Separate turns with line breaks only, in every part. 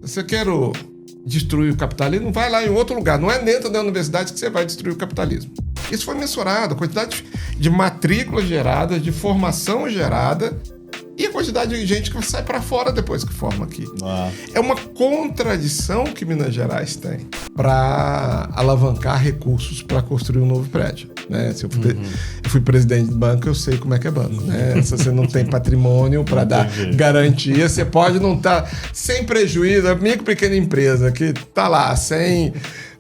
você quer destruir o capitalismo, vai lá em outro lugar. Não é dentro da universidade que você vai destruir o capitalismo. Isso foi mensurado, a quantidade de matrículas geradas, de formação gerada e a quantidade de gente que sai para fora depois que forma aqui. É uma contradição que Minas Gerais tem para alavancar recursos para construir um novo prédio. Né? Se eu fui presidente de banco, eu sei como é que é banco. Né? Se você não tem patrimônio para dar garantia, você pode não estar sem prejuízo. A micro pequena empresa que está lá sem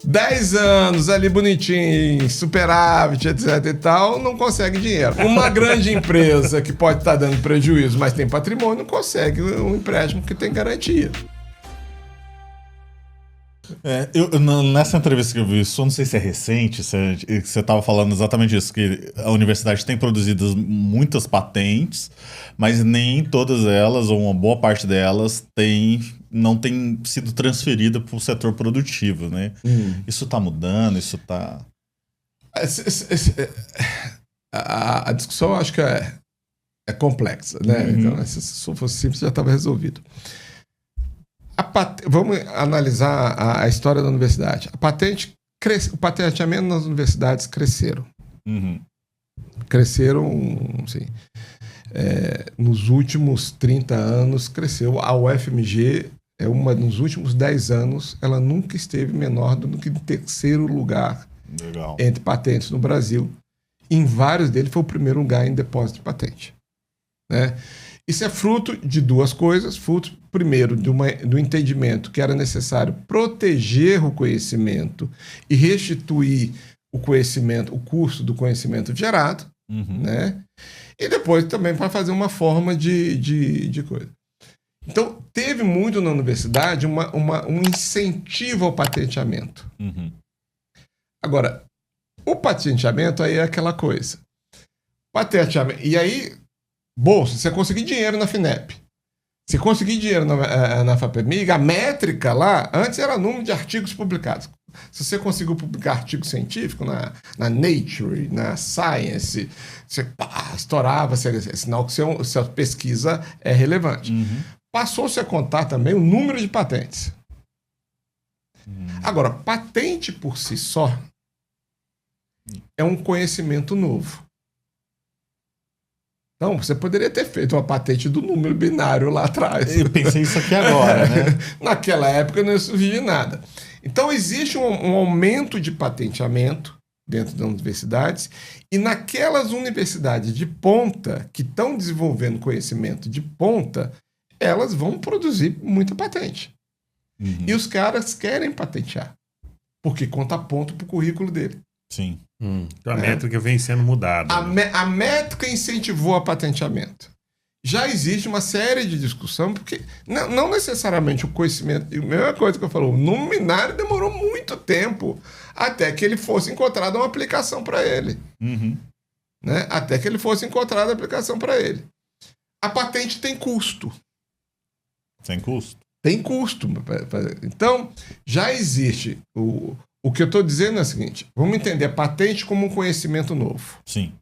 10 anos ali bonitinho, superávit, etc e tal, não consegue dinheiro. Uma grande empresa que pode estar dando prejuízo, mas tem patrimônio, não consegue um empréstimo que tem garantia.
Nessa entrevista que eu vi, isso não sei se é recente, você estava falando exatamente isso, que a universidade tem produzido muitas patentes, mas nem todas elas, ou uma boa parte delas, não tem sido transferida para o setor produtivo, né? Isso está mudando, isso está...
A discussão eu acho que é complexa, né? Então, se fosse simples, já estava resolvido. Vamos analisar a história da universidade. O patenteamento nas universidades cresceram. Cresceram, sim. Nos últimos 30 anos, cresceu. A UFMG, nos últimos 10 anos, ela nunca esteve menor do que em terceiro lugar entre patentes no Brasil. Em vários deles, foi o primeiro lugar em depósito de patente. Né? Isso é fruto de duas coisas. Fruto, primeiro, do entendimento que era necessário proteger o conhecimento e restituir o conhecimento, o custo do conhecimento gerado, né? E depois também para fazer uma forma de coisa. Então, teve muito na universidade um incentivo ao patenteamento. Agora, o patenteamento aí é aquela coisa. Patenteamento, e aí... Bolsa, você conseguir dinheiro na FINEP, se conseguir dinheiro na FAPEMIG, a métrica lá, antes era número de artigos publicados. Se você conseguiu publicar artigo científico na Nature, na Science, você estourava, sinal que sua pesquisa é relevante. Passou-se a contar também o número de patentes. Agora, patente por si só é um conhecimento novo. Então, você poderia ter feito uma patente do número binário lá atrás.
Eu pensei isso aqui agora, né?
Naquela época não surgia nada. Então, existe um aumento de patenteamento dentro das universidades e naquelas universidades de ponta que estão desenvolvendo conhecimento de ponta, elas vão produzir muita patente. E os caras querem patentear, porque conta ponto para o currículo dele.
Sim.
Então a métrica vem sendo mudada.
A métrica incentivou o patenteamento. Já existe uma série de discussão, porque não necessariamente o conhecimento... A mesma coisa que eu falo, o número binário demorou muito tempo até que ele fosse encontrada uma aplicação para ele. Né? Até que ele fosse encontrada a aplicação para ele. A patente tem custo.
Tem custo?
Tem custo. Então, já existe... O que eu estou dizendo é o seguinte, vamos entender a patente como um conhecimento novo.
Sim.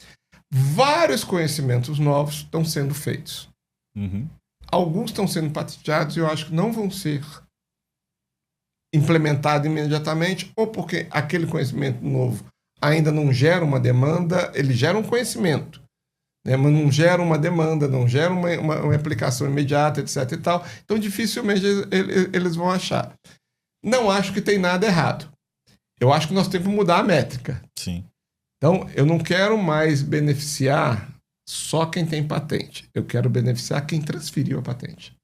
Vários conhecimentos novos estão sendo feitos. Alguns estão sendo patenteados e eu acho que não vão ser implementados imediatamente, ou porque aquele conhecimento novo ainda não gera uma demanda, ele gera um conhecimento, né? Mas não gera uma demanda, não gera uma aplicação imediata, etc. e tal. Então, dificilmente eles vão achar. Não acho que tem nada errado. Eu acho que nós temos que mudar a métrica.
Sim.
Então, eu não quero mais beneficiar só quem tem patente. Eu quero beneficiar quem transferiu a patente.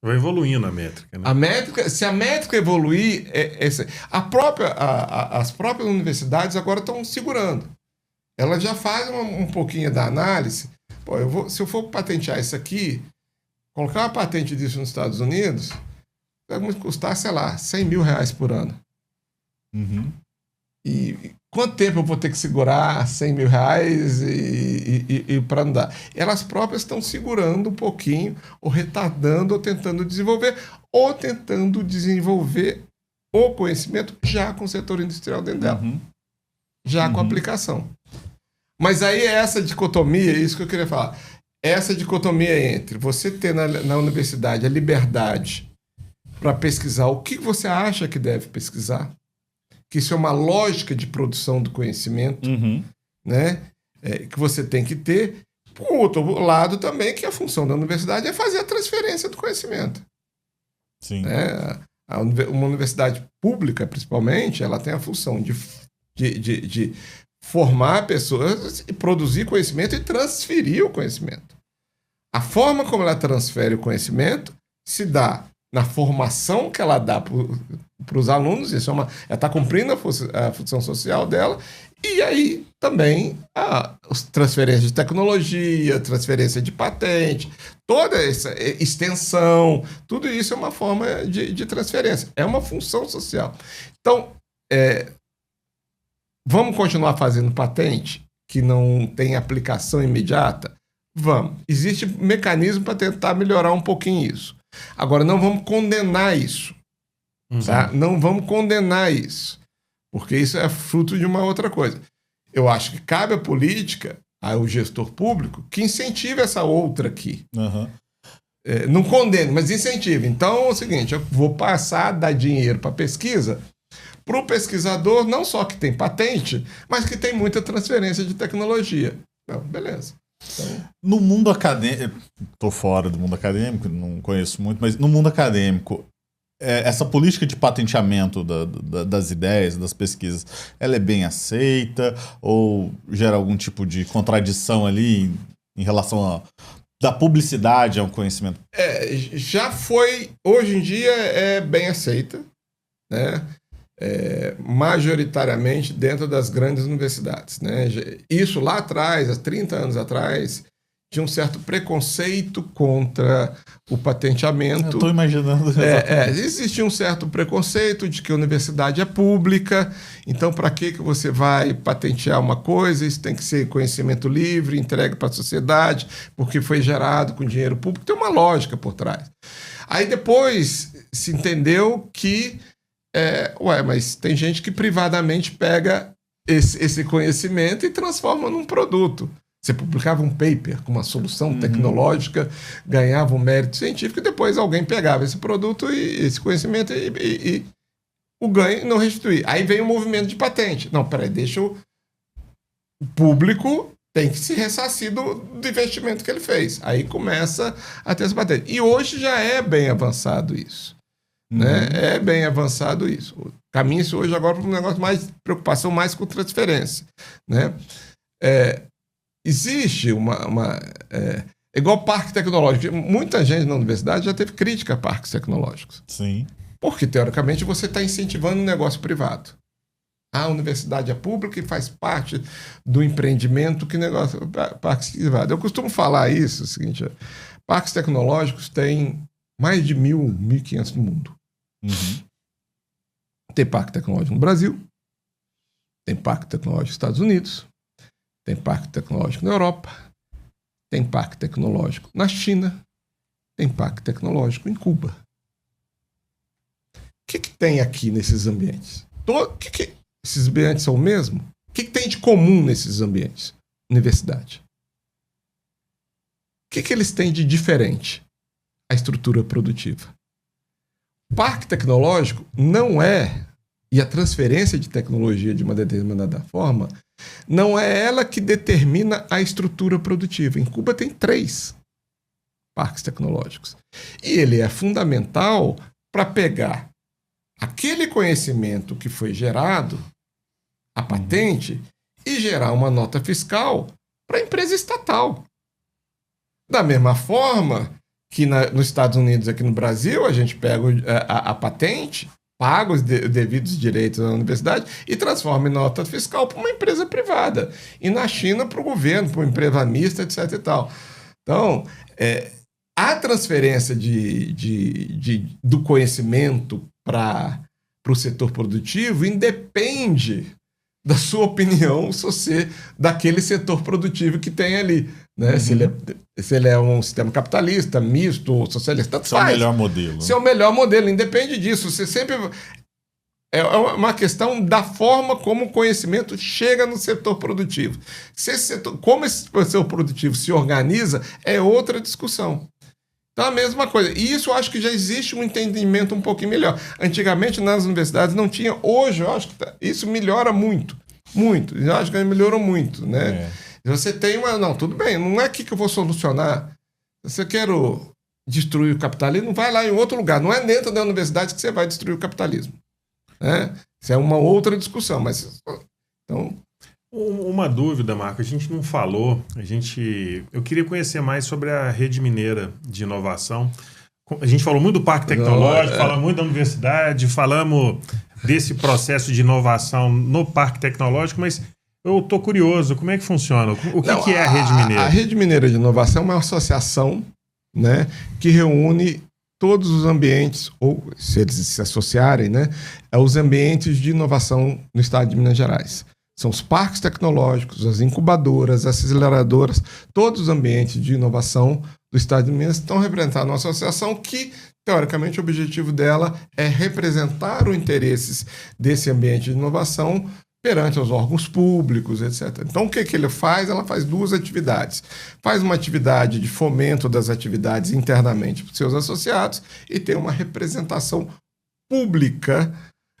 Vai evoluindo a métrica, né?
Se a métrica evoluir, as próprias universidades agora estão segurando. Elas já fazem um pouquinho da análise. Pô, se eu for patentear isso aqui, colocar uma patente disso nos Estados Unidos, vai custar, sei lá, R$100 mil por ano. E quanto tempo eu vou ter que segurar R$100 mil e para não dar? Elas próprias estão segurando um pouquinho, ou retardando, ou tentando desenvolver o conhecimento já com o setor industrial dentro dela. Já com a aplicação. Mas aí essa dicotomia, é isso que eu queria falar. Essa dicotomia entre você ter na universidade a liberdade para pesquisar o que você acha que deve pesquisar, que isso é uma lógica de produção do conhecimento, né? Que você tem que ter. Por outro lado também, que a função da universidade é fazer a transferência do conhecimento.
Sim.
Né? Uma universidade pública, principalmente, ela tem a função de formar pessoas e produzir conhecimento e transferir o conhecimento. A forma como ela transfere o conhecimento se dá na formação que ela dá para os alunos, isso ela está cumprindo a função social dela, e aí também a transferência de tecnologia, transferência de patente, toda essa extensão, tudo isso é uma forma de transferência, é uma função social. Então, vamos continuar fazendo patente que não tem aplicação imediata? Vamos. Existe mecanismo para tentar melhorar um pouquinho isso. Agora, não vamos condenar isso. Tá? Não vamos condenar isso. Porque isso é fruto de uma outra coisa. Eu acho que cabe à política, ao gestor público, que incentive essa outra aqui. Não condene, mas incentive. Então é o seguinte, eu vou passar a dar dinheiro para pesquisa para o pesquisador, não só que tem patente, mas que tem muita transferência de tecnologia. Não, beleza. Então...
No mundo acadêmico, estou fora do mundo acadêmico, não conheço muito, mas no mundo acadêmico, essa política de patenteamento das ideias, das pesquisas, ela é bem aceita ou gera algum tipo de contradição ali em relação da publicidade ao conhecimento?
Já foi, hoje em dia é bem aceita, né? Majoritariamente dentro das grandes universidades, né? Isso lá atrás, há 30 anos atrás, tinha um certo preconceito contra o patenteamento.
Eu estou imaginando.
Existia um certo preconceito de que a universidade é pública, então para que você vai patentear uma coisa? Isso tem que ser conhecimento livre, entregue para a sociedade, porque foi gerado com dinheiro público. Tem uma lógica por trás. Aí depois se entendeu que mas tem gente que privadamente pega esse conhecimento e transforma num produto. Você publicava um paper com uma solução tecnológica, ganhava um mérito científico e depois alguém pegava esse produto e esse conhecimento e o ganho não restituía. Aí vem o movimento de patente. Não, peraí, deixa o público tem que se ressarcir do investimento que ele fez. Aí começa a ter essa patente. E hoje já é bem avançado isso. Né? É bem avançado isso. Caminha-se hoje agora para um negócio mais preocupação mais com transferência, né? Existe igual parque tecnológico. Muita gente na universidade já teve crítica a parques tecnológicos.
Sim.
Porque, teoricamente, você está incentivando um negócio privado. A universidade é pública e faz parte do empreendimento que negócio parques privados. Eu costumo falar isso, o seguinte, parques tecnológicos têm mais de 1.500 no mundo. Tem parque tecnológico no Brasil, tem parque tecnológico nos Estados Unidos, tem parque tecnológico na Europa, tem parque tecnológico na China, tem parque tecnológico em Cuba. O que tem aqui nesses ambientes? Esses ambientes são o mesmo? O que tem de comum nesses ambientes? Universidade. O que eles têm de diferente? A estrutura produtiva. O parque tecnológico não e a transferência de tecnologia de uma determinada forma, não é ela que determina a estrutura produtiva. Em Cuba tem 3 parques tecnológicos. E ele é fundamental para pegar aquele conhecimento que foi gerado, a patente, e gerar uma nota fiscal para a empresa estatal. Da mesma forma que nos Estados Unidos, aqui no Brasil, a gente pega a patente, paga os devidos direitos da universidade e transforma em nota fiscal para uma empresa privada. E na China, para o governo, para uma empresa mista, etc. e tal. Então, a transferência do conhecimento para o setor produtivo independe da sua opinião, se você daquele setor produtivo que tem ali. Né? Se ele é um sistema capitalista, misto ou socialista, tanto faz.
Se é o melhor modelo.
Se é o melhor modelo, independe disso. Você sempre... É uma questão da forma como o conhecimento chega no setor produtivo. Como esse setor produtivo se organiza é outra discussão. Então, a mesma coisa. E isso eu acho que já existe um entendimento um pouquinho melhor. Antigamente, nas universidades não tinha. Hoje, eu acho que isso melhora muito. Muito. Eu acho que melhorou muito, né? Você tem uma... Não, tudo bem. Não é aqui que eu vou solucionar. Se você quer destruir o capitalismo, vai lá em outro lugar. Não é dentro da universidade que você vai destruir o capitalismo. Né? Isso é uma outra discussão. Mas, então...
Uma dúvida, Marco, a gente não falou, eu queria conhecer mais sobre a Rede Mineira de Inovação. A gente falou muito do Parque Tecnológico, falamos muito da universidade, falamos desse processo de inovação no Parque Tecnológico, mas eu estou curioso, como é que funciona? O que é a Rede Mineira?
A Rede Mineira de Inovação é uma associação, né, que reúne todos os ambientes, ou se eles se associarem, né, os ambientes de inovação no estado de Minas Gerais. São os parques tecnológicos, as incubadoras, as aceleradoras, todos os ambientes de inovação do estado de Minas estão representados numa associação que, teoricamente, o objetivo dela é representar os interesses desse ambiente de inovação perante os órgãos públicos, etc. Então, o que ele faz? Ela faz duas atividades. Faz uma atividade de fomento das atividades internamente para os seus associados e tem uma representação pública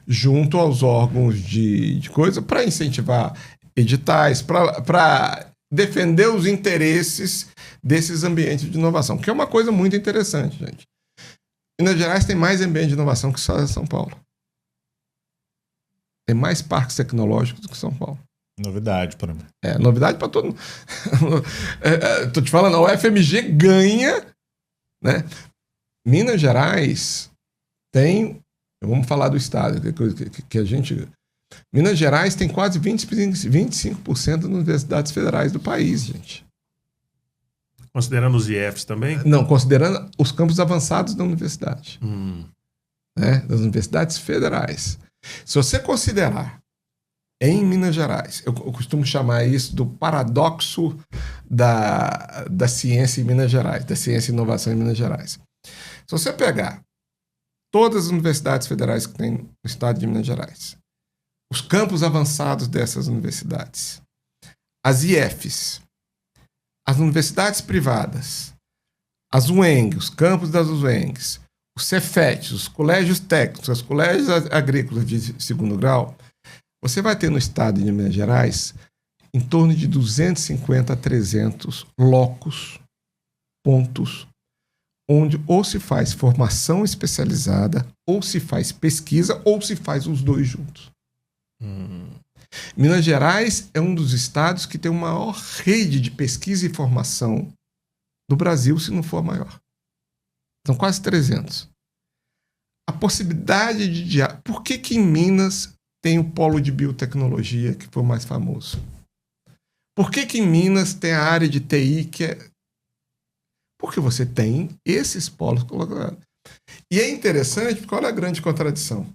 junto aos órgãos de coisa para incentivar editais, para defender os interesses desses ambientes de inovação, que é uma coisa muito interessante, gente. Minas Gerais tem mais ambiente de inovação que só São Paulo. Tem mais parques tecnológicos do que São Paulo.
Novidade para mim.
Novidade para todo mundo. Tô te falando, o FMG ganha, né? Minas Gerais tem... Vamos falar do estado, que a gente... Minas Gerais tem quase 25% das universidades federais do país, gente.
Considerando os IFs também?
Não, considerando os campos avançados da universidade. Né, das universidades federais. Se você considerar em Minas Gerais, eu costumo chamar isso do paradoxo da ciência em Minas Gerais, da ciência e inovação em Minas Gerais. Se você pegar todas as universidades federais que tem no estado de Minas Gerais, os campos avançados dessas universidades, as IFs, as universidades privadas, as UENG, os campos das UENGs, os Cefetes, os colégios técnicos, os colégios agrícolas de segundo grau, você vai ter no estado de Minas Gerais em torno de 250 a 300 locos, pontos, onde ou se faz formação especializada, ou se faz pesquisa, ou se faz os dois juntos. Minas Gerais é um dos estados que tem a maior rede de pesquisa e formação do Brasil, se não for a maior. São quase 300. A possibilidade de... Por que em Minas tem o polo de biotecnologia, que foi o mais famoso? Por que em Minas tem a área de TI, que é... Porque você tem esses polos colocados. E é interessante, porque olha a grande contradição.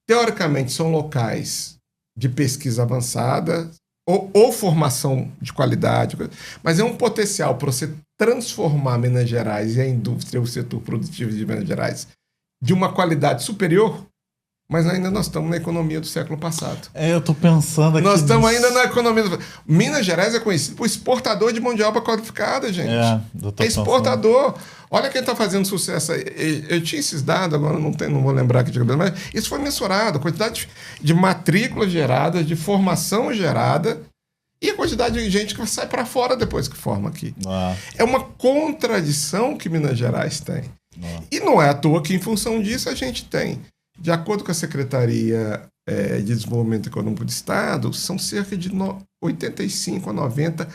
Teoricamente, são locais de pesquisa avançada ou formação de qualidade, mas é um potencial para você transformar Minas Gerais e a indústria, o setor produtivo de Minas Gerais, de uma qualidade superior, mas ainda nós estamos na economia do século passado.
Eu estou pensando aqui...
Nós estamos ainda na economia... Minas Gerais é conhecido por exportador de mão de obra qualificada, gente. É exportador. Olha quem está fazendo sucesso aí. Eu tinha esses dados, agora não vou lembrar aqui de cabeça, mas isso foi mensurado. A quantidade de matrículas geradas, de formação gerada e a quantidade de gente que sai para fora depois que forma aqui. É uma contradição que Minas Gerais tem. E não é à toa que, em função disso, a gente tem... De acordo com a Secretaria de Desenvolvimento Econômico do Estado, são cerca de 85 a 90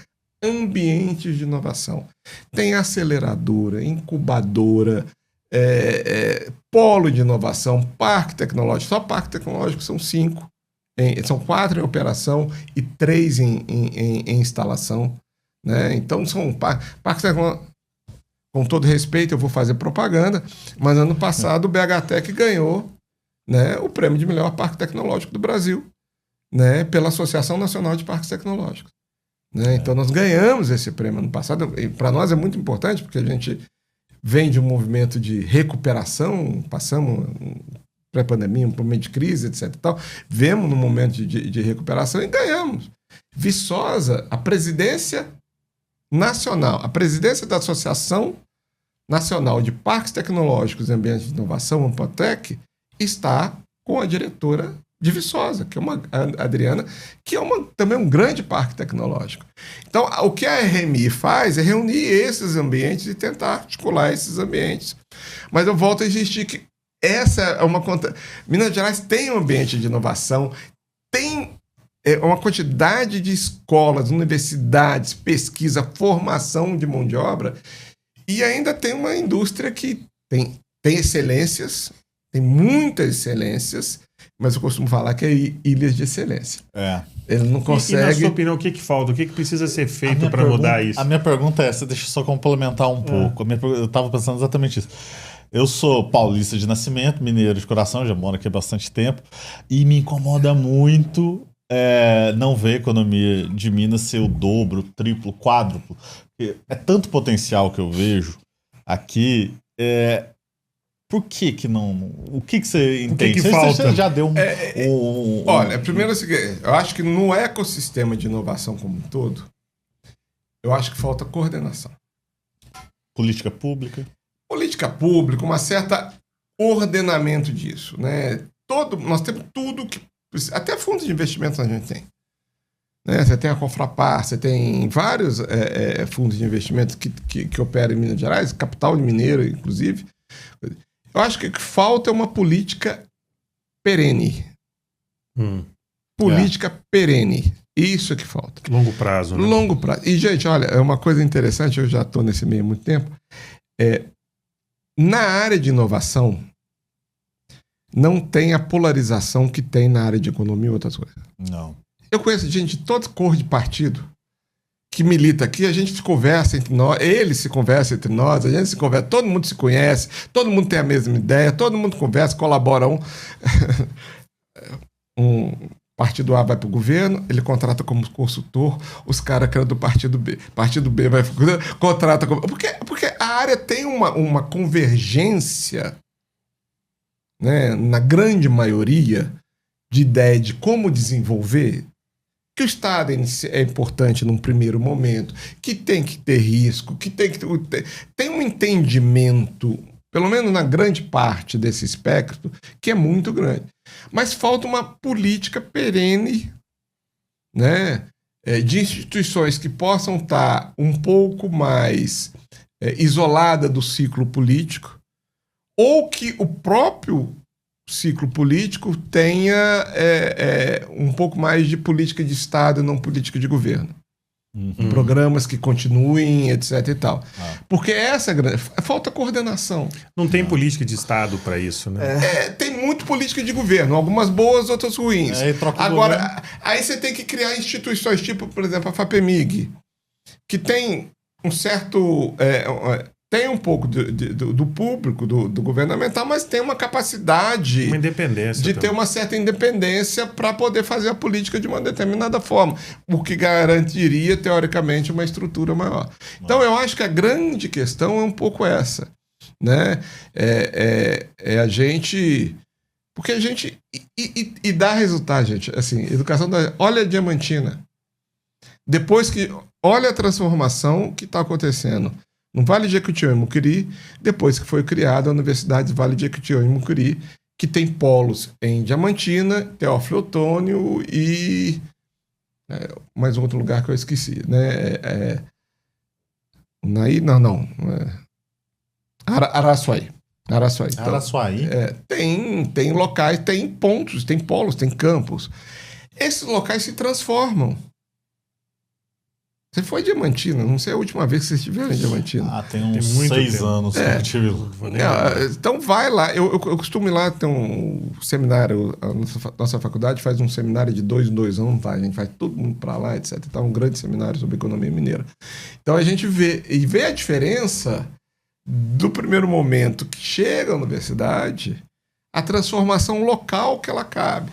ambientes de inovação. Tem aceleradora, incubadora, polo de inovação, parque tecnológico. Só parque tecnológico são 5. São 4 em operação e 3 em instalação. Né? Então, são parques tecnológicos. Com todo respeito, eu vou fazer propaganda, mas ano passado o BHTEC ganhou, né, o prêmio de melhor parque tecnológico do Brasil, né, pela Associação Nacional de Parques Tecnológicos. Né? Então, nós ganhamos esse prêmio ano passado, e para nós é muito importante, porque a gente vem de um movimento de recuperação, passamos pré-pandemia, um momento de crise, etc. E tal, vemos no momento de recuperação e ganhamos. Viçosa, a presidência nacional, a presidência da Associação Nacional de Parques Tecnológicos e Ambientes de Inovação, Ampatec, está com a diretora de Viçosa, que é a Adriana, que é também um grande parque tecnológico. Então, o que a RMI faz é reunir esses ambientes e tentar articular esses ambientes. Mas eu volto a insistir que essa é uma conta. Minas Gerais tem um ambiente de inovação, tem uma quantidade de escolas, universidades, pesquisa, formação de mão de obra, e ainda tem uma indústria que tem excelências, tem muitas excelências, mas eu costumo falar que é ilhas de excelência. Ele não consegue...
E na sua opinião, o que falta? O que precisa ser feito para mudar isso?
A minha pergunta é essa, deixa eu só complementar um pouco. Eu estava pensando exatamente isso. Eu sou paulista de nascimento, mineiro de coração, já moro aqui há bastante tempo, e me incomoda muito não ver a economia de Minas ser o dobro, triplo, quádruplo. É tanto potencial que eu vejo aqui. Por que não... O que você entende?
Você
já deu
Olha, primeiro é o seguinte, eu acho que no ecossistema de inovação como um todo, eu acho que falta coordenação.
Política pública,
uma certa ordenamento disso, né? Nós temos tudo que... Até fundos de investimento a gente tem. Né? Você tem a Confrapar, você tem vários fundos de investimento que operam em Minas Gerais, capital de mineiro, inclusive. Eu acho que o que falta é uma política perene. Política perene. Isso é que falta.
Longo prazo, né?
Longo prazo. E, gente, olha, é uma coisa interessante, eu já estou nesse meio há muito tempo. Na área de inovação, não tem a polarização que tem na área de economia e outras coisas.
Não.
Eu conheço gente de toda cor de partido que milita aqui, a gente se conversa entre nós, eles se conversam entre nós, a gente se conversa, todo mundo se conhece, todo mundo tem a mesma ideia, todo mundo conversa, colabora. Um partido A vai para o governo, ele contrata como consultor os caras que eram do partido B. Partido B vai contrata como... Porque a área tem uma convergência, né, na grande maioria, de ideia de como desenvolver, que o Estado é importante num primeiro momento, que tem que ter risco, que tem um entendimento, pelo menos na grande parte desse espectro, que é muito grande. Mas falta uma política perene, né, de instituições que possam estar um pouco mais isolada do ciclo político, ou que o próprio ciclo político tenha um pouco mais de política de Estado e não política de governo. Programas que continuem, etc. e tal. Porque essa falta coordenação.
Não tem política de Estado para isso, né?
Tem muito política de governo, algumas boas, outras ruins. Agora,
governo.
Aí você tem que criar instituições, tipo, por exemplo, a FAPEMIG, que tem um certo... tem um pouco do público, do governamental, mas tem uma capacidade...
Uma independência.
De ter uma certa independência para poder fazer a política de uma determinada forma, o que garantiria, teoricamente, uma estrutura maior. Então, eu acho que a grande questão é um pouco essa, né? A gente... Porque a gente... E dá resultado, gente. Assim, educação... Olha a Diamantina. Depois que... Olha a transformação que está acontecendo no Vale de Jequitinhonha e Mucuri, depois que foi criada a Universidade Vale de Jequitinhonha e Mucuri, que tem polos em Diamantina, Teófilo Otônio e mais um outro lugar que eu esqueci, né? Araçuaí. Então,
Araçuaí?
Tem locais, tem pontos, tem polos, tem campos. Esses locais se transformam. Você foi em Diamantina, não sei a última vez que vocês estiveram em Diamantina.
Tem uns 6 anos que eu tive lá.
Então vai lá, eu costumo ir lá, tem um seminário, a nossa faculdade faz um seminário de 2 em 2 anos, tá? A gente vai todo mundo para lá, etc. Tá um grande seminário sobre economia mineira. Então a gente vê a diferença do primeiro momento que chega à universidade, a transformação local que ela cabe.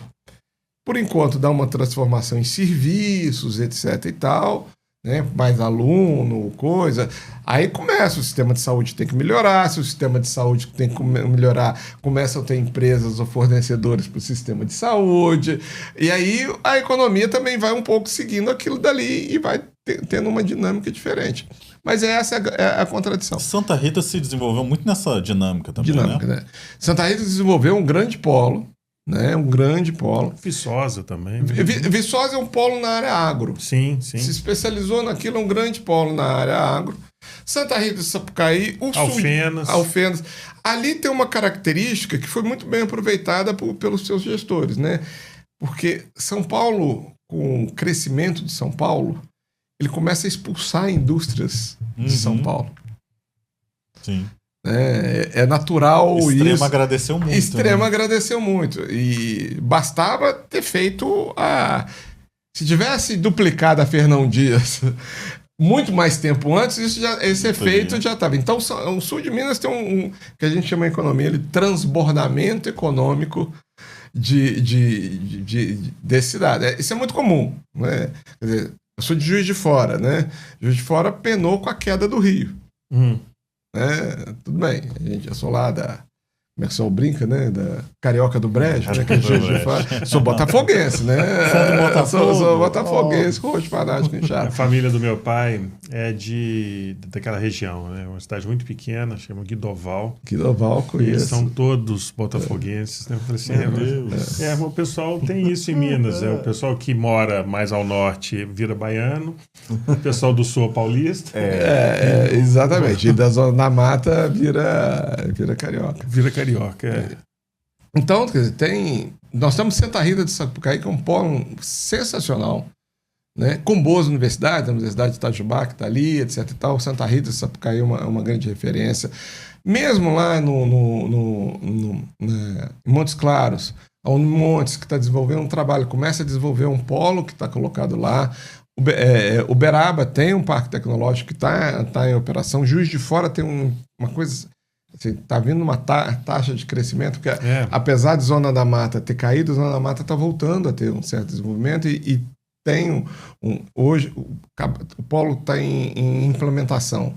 Por enquanto dá uma transformação em serviços, etc. e tal, né? Mais aluno, coisa. Aí começa, o sistema de saúde tem que melhorar, se o sistema de saúde tem que melhorar, começam a ter empresas ou fornecedores para o sistema de saúde, e aí a economia também vai um pouco seguindo aquilo dali e vai tendo uma dinâmica diferente. Mas essa é a contradição.
Santa Rita se desenvolveu muito nessa dinâmica também, né?
Santa Rita desenvolveu um grande polo, né? Um grande polo.
Viçosa também.
Viçosa é um polo na área agro.
Sim.
Se especializou naquilo, é um grande polo na área agro. Santa Rita do Sapucaí, Alfenas. Ali tem uma característica que foi muito bem aproveitada pelos seus gestores, né? Porque São Paulo, com o crescimento de São Paulo, ele começa a expulsar indústrias de São Paulo.
Sim.
É natural isso.
Extrema agradeceu muito.
Extrema agradeceu muito. E bastava ter feito se tivesse duplicado a Fernão Dias muito mais tempo antes, esse efeito já estava. Então, o sul de Minas tem um que a gente chama em economia de transbordamento econômico de cidade. Isso é muito comum, né? Quer dizer, eu sou de Juiz de Fora, né? Juiz de Fora penou com a queda do Rio. Tudo bem, eu sou lá como é que o pessoal brinca, né? Da Carioca do Brejo, né? Que é Juiz de Fora. Sou botafoguense, né? Sou botafoguense, roxo, fanático, inchado.
A família do meu pai é daquela região, né? Uma cidade muito pequena, chama Guidoval.
Guidoval, conheço.
Eles são todos botafoguenses, né? Eu falei assim, o pessoal tem isso em Minas. O pessoal que mora mais ao norte vira baiano, o pessoal do sul é paulista.
Exatamente. E da zona da mata vira carioca.
Vira carioca.
Então, quer dizer, nós temos Santa Rita de Sapucaí, que é um polo sensacional, né? Com boas universidades, a Universidade de Itajubá, que está ali, etc. E tal. Santa Rita de Sapucaí é uma grande referência. Mesmo lá em Montes Claros, a Unimontes, que está desenvolvendo um trabalho, começa a desenvolver um polo que está colocado lá. Uberaba tem um parque tecnológico que está em operação. Juiz de Fora tem uma coisa... Está vindo uma taxa de crescimento, porque apesar de Zona da Mata ter caído, Zona da Mata está voltando a ter um certo desenvolvimento e tem hoje o polo está em implementação,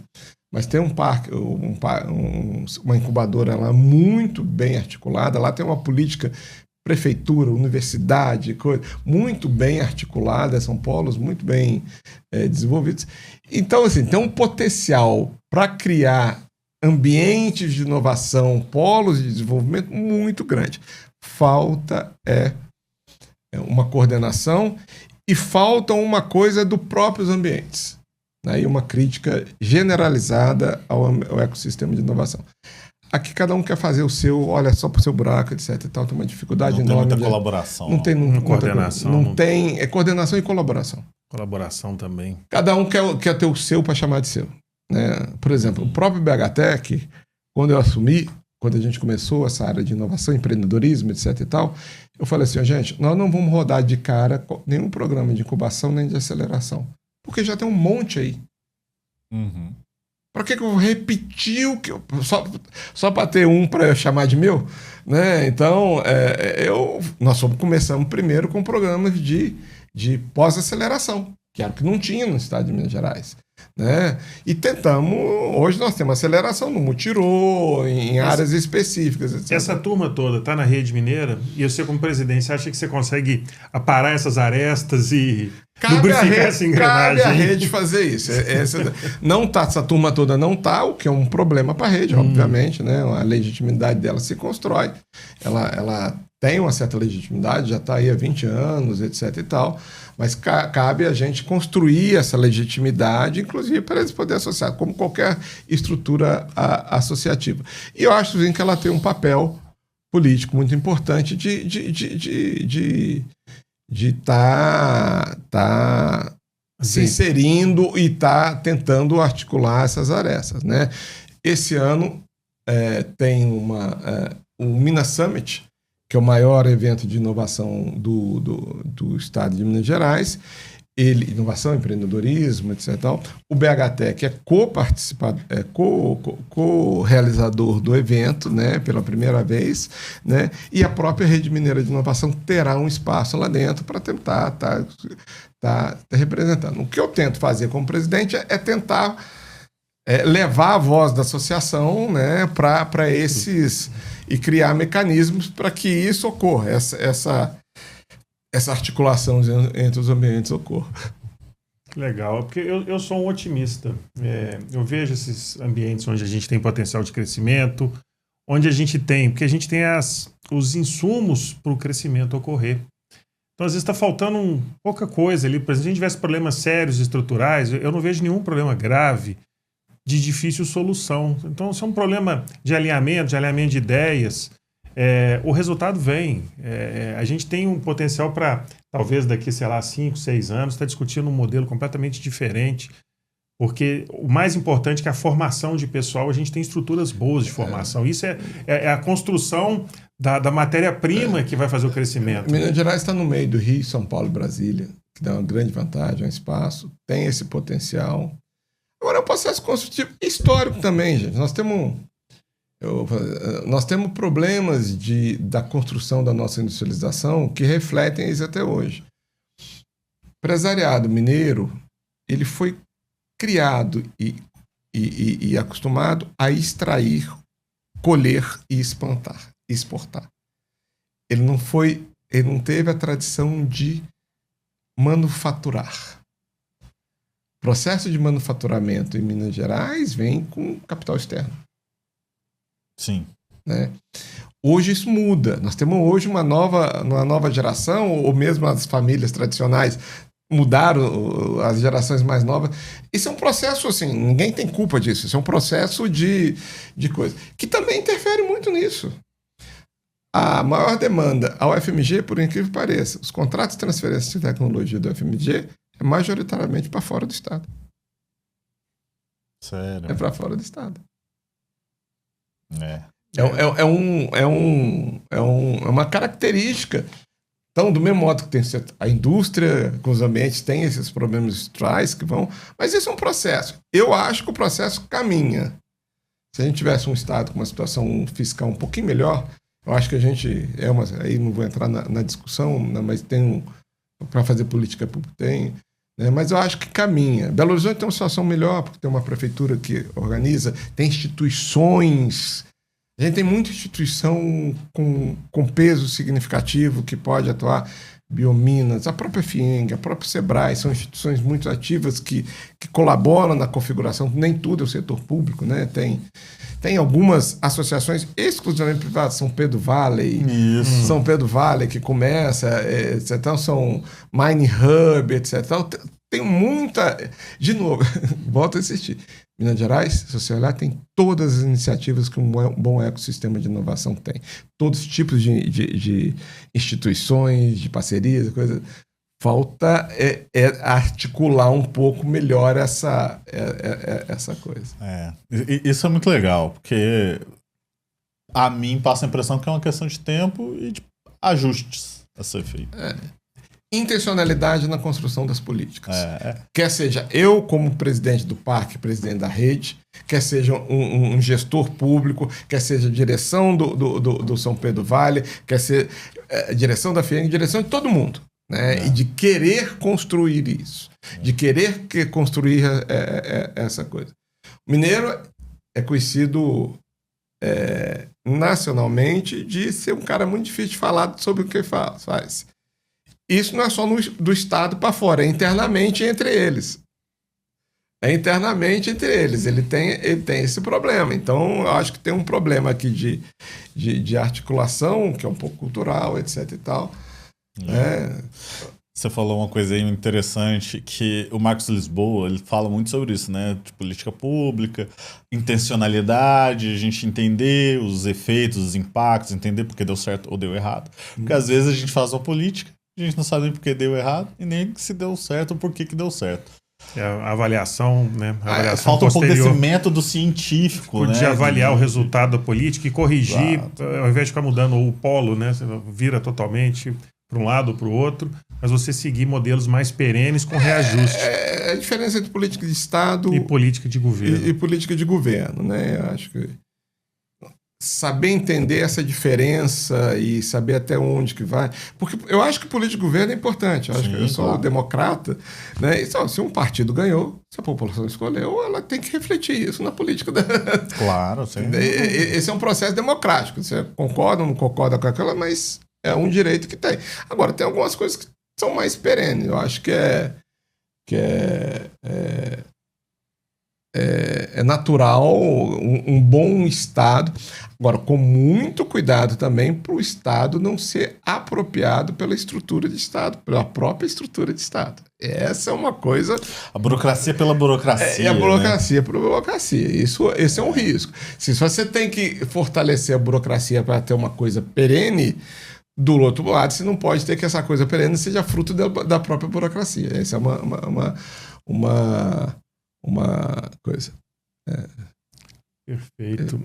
mas tem um parque, uma incubadora lá muito bem articulada, lá tem uma política prefeitura, universidade, muito bem articulada, são polos muito bem desenvolvidos. Então, assim, tem um potencial para criar ambientes de inovação, polos de desenvolvimento muito grande. Falta uma coordenação e falta uma coisa dos próprios ambientes, né? E uma crítica generalizada ao ecossistema de inovação. Aqui cada um quer fazer o seu, olha só para o seu buraco, etc. E tal, tem uma dificuldade enorme.
Não tem muita colaboração.
Não tem muita
coordenação.
Não tem coordenação e colaboração.
Colaboração também.
Cada um quer ter o seu para chamar de seu. Né? Por exemplo, o próprio BHTech, quando eu assumi, quando a gente começou essa área de inovação, empreendedorismo, etc. e tal, eu falei assim, gente, nós não vamos rodar de cara nenhum programa de incubação nem de aceleração, porque já tem um monte aí. Para que eu vou repetir o que só para ter um para eu chamar de meu? Né? Então, nós começamos primeiro com programas de pós-aceleração, que era o que não tinha no estado de Minas Gerais. Né? E tentamos, hoje nós temos aceleração no Mutirô, em áreas específicas, etc.
Essa turma toda está na rede mineira e você como presidente, você acha que você consegue aparar essas arestas e lubrificar essa engrenagem?
Cabe a rede fazer isso. Essa turma toda não está, o que é um problema para a rede, obviamente, né? A legitimidade dela se constrói, ela tem uma certa legitimidade, já está aí há 20 anos, etc. e tal, mas cabe a gente construir essa legitimidade, inclusive para eles poderem associar, como qualquer estrutura associativa. E eu acho sim, que ela tem um papel político muito importante de estar se inserindo e estar tentando articular essas arestas. Né? Esse ano tem o Minas Summit, que é o maior evento de inovação do estado de Minas Gerais, inovação, empreendedorismo, etc. O BHTech é co-realizador do evento, né, pela primeira vez, né, e a própria Rede Mineira de Inovação terá um espaço lá dentro para tentar tá representando. O que eu tento fazer como presidente é tentar levar a voz da associação, né, para esses... e criar mecanismos para que isso ocorra, essa articulação entre os ambientes ocorra.
Legal, porque eu sou um otimista. Eu vejo esses ambientes onde a gente tem potencial de crescimento, onde a gente tem, porque a gente tem os insumos para o crescimento ocorrer. Então, às vezes, está faltando pouca coisa ali. Por exemplo, se a gente tivesse problemas sérios estruturais, eu não vejo nenhum problema grave de difícil solução. Então, se é um problema de alinhamento de ideias, o resultado vem. A gente tem um potencial para, talvez daqui, sei lá, 5, 6 anos, estar discutindo um modelo completamente diferente, porque o mais importante é que a formação de pessoal, a gente tem estruturas boas de formação. Isso é a construção da matéria-prima que vai fazer o crescimento.
Minas Gerais está no meio do Rio, São Paulo e Brasília, que dá uma grande vantagem, um espaço, tem esse potencial. Agora, é um processo construtivo histórico também, gente. Nós temos problemas da construção da nossa industrialização que refletem isso até hoje. O empresariado mineiro, ele foi criado e acostumado a extrair, colher e exportar. Ele não teve a tradição de manufaturar. O processo de manufaturamento em Minas Gerais vem com capital externo.
Sim.
Né? Hoje isso muda. Nós temos hoje uma nova geração, ou mesmo as famílias tradicionais mudaram, as gerações mais novas. Isso é um processo, assim, ninguém tem culpa disso. Isso é um processo de coisa. Que também interfere muito nisso. A maior demanda ao FMG, por incrível que pareça, os contratos de transferência de tecnologia do FMG é majoritariamente para fora do Estado.
Sério?
É para fora do Estado. É uma característica. Então, do mesmo modo que tem a indústria com os ambientes, tem esses problemas estruturais que vão... Mas isso é um processo. Eu acho que o processo caminha. Se a gente tivesse um Estado com uma situação fiscal um pouquinho melhor, eu acho que a gente... aí não vou entrar na discussão, mas tem para fazer política pública, tem... Né, mas eu acho que caminha. Belo Horizonte tem uma situação melhor, porque tem uma prefeitura que organiza, tem instituições... A gente tem muita instituição com peso significativo que pode atuar, Biominas, a própria FIENG, a própria SEBRAE, são instituições muito ativas que colaboram na configuração, nem tudo é o setor público, né? Tem algumas associações exclusivamente privadas, São Pedro Valley, São Pedro Valley que começa, então são Mine Hub, etc. Então, tem muita... De novo, volto a insistir. Minas Gerais, se você olhar, tem todas as iniciativas que um bom ecossistema de inovação tem. Todos os tipos de instituições, de parcerias, coisas. Falta articular um pouco melhor essa coisa.
Isso é muito legal, porque a mim passa a impressão que é uma questão de tempo e de ajustes a ser feito.
Intencionalidade na construção das políticas. Quer seja eu como presidente do parque, presidente da rede, quer seja um gestor público, quer seja a direção do São Pedro Vale, quer ser a direção da FIENG, direção de todo mundo. Né? E de querer construir isso. De querer construir essa coisa. O mineiro é conhecido nacionalmente de ser um cara muito difícil de falar sobre o que faz. Isso não é só do Estado para fora, é internamente entre eles. Ele tem esse problema. Então, eu acho que tem um problema aqui de articulação, que é um pouco cultural, etc. e tal.
Você falou uma coisa aí interessante, que o Marcos Lisboa, ele fala muito sobre isso, né? De política pública, intencionalidade, a gente entender os efeitos, os impactos, entender porque deu certo ou deu errado. Porque às vezes a gente faz uma política, a gente não sabe nem por que deu errado e nem se deu certo ou por que deu certo.
A avaliação, né?
Falta um pouco desse método científico,
de avaliar o resultado da política e corrigir, ao invés de ficar mudando o polo, né? Você vira totalmente para um lado ou para o outro, mas você seguir modelos mais perenes com reajuste.
A diferença entre política de Estado
e política de governo.
E política de governo, né? Eu acho que saber entender essa diferença e saber até onde que vai. Porque eu acho que política de governo é importante. Eu acho que eu sou democrata. Né? E se um partido ganhou, se a população escolheu, ela tem que refletir isso na política.
Claro, sim.
Esse é um processo democrático. Você concorda ou não concorda com aquela, mas é um direito que tem. Agora, tem algumas coisas que são mais perenes. Eu acho que que é natural, um bom Estado. Agora, com muito cuidado também para o Estado não ser apropriado pela estrutura de Estado, pela própria estrutura de Estado. Essa é uma coisa...
A burocracia pela burocracia.
É a burocracia pela burocracia. Esse é um risco. Se você tem que fortalecer a burocracia para ter uma coisa perene, do outro lado, você não pode ter que essa coisa perene seja fruto da própria burocracia. Essa é uma coisa.
Perfeito.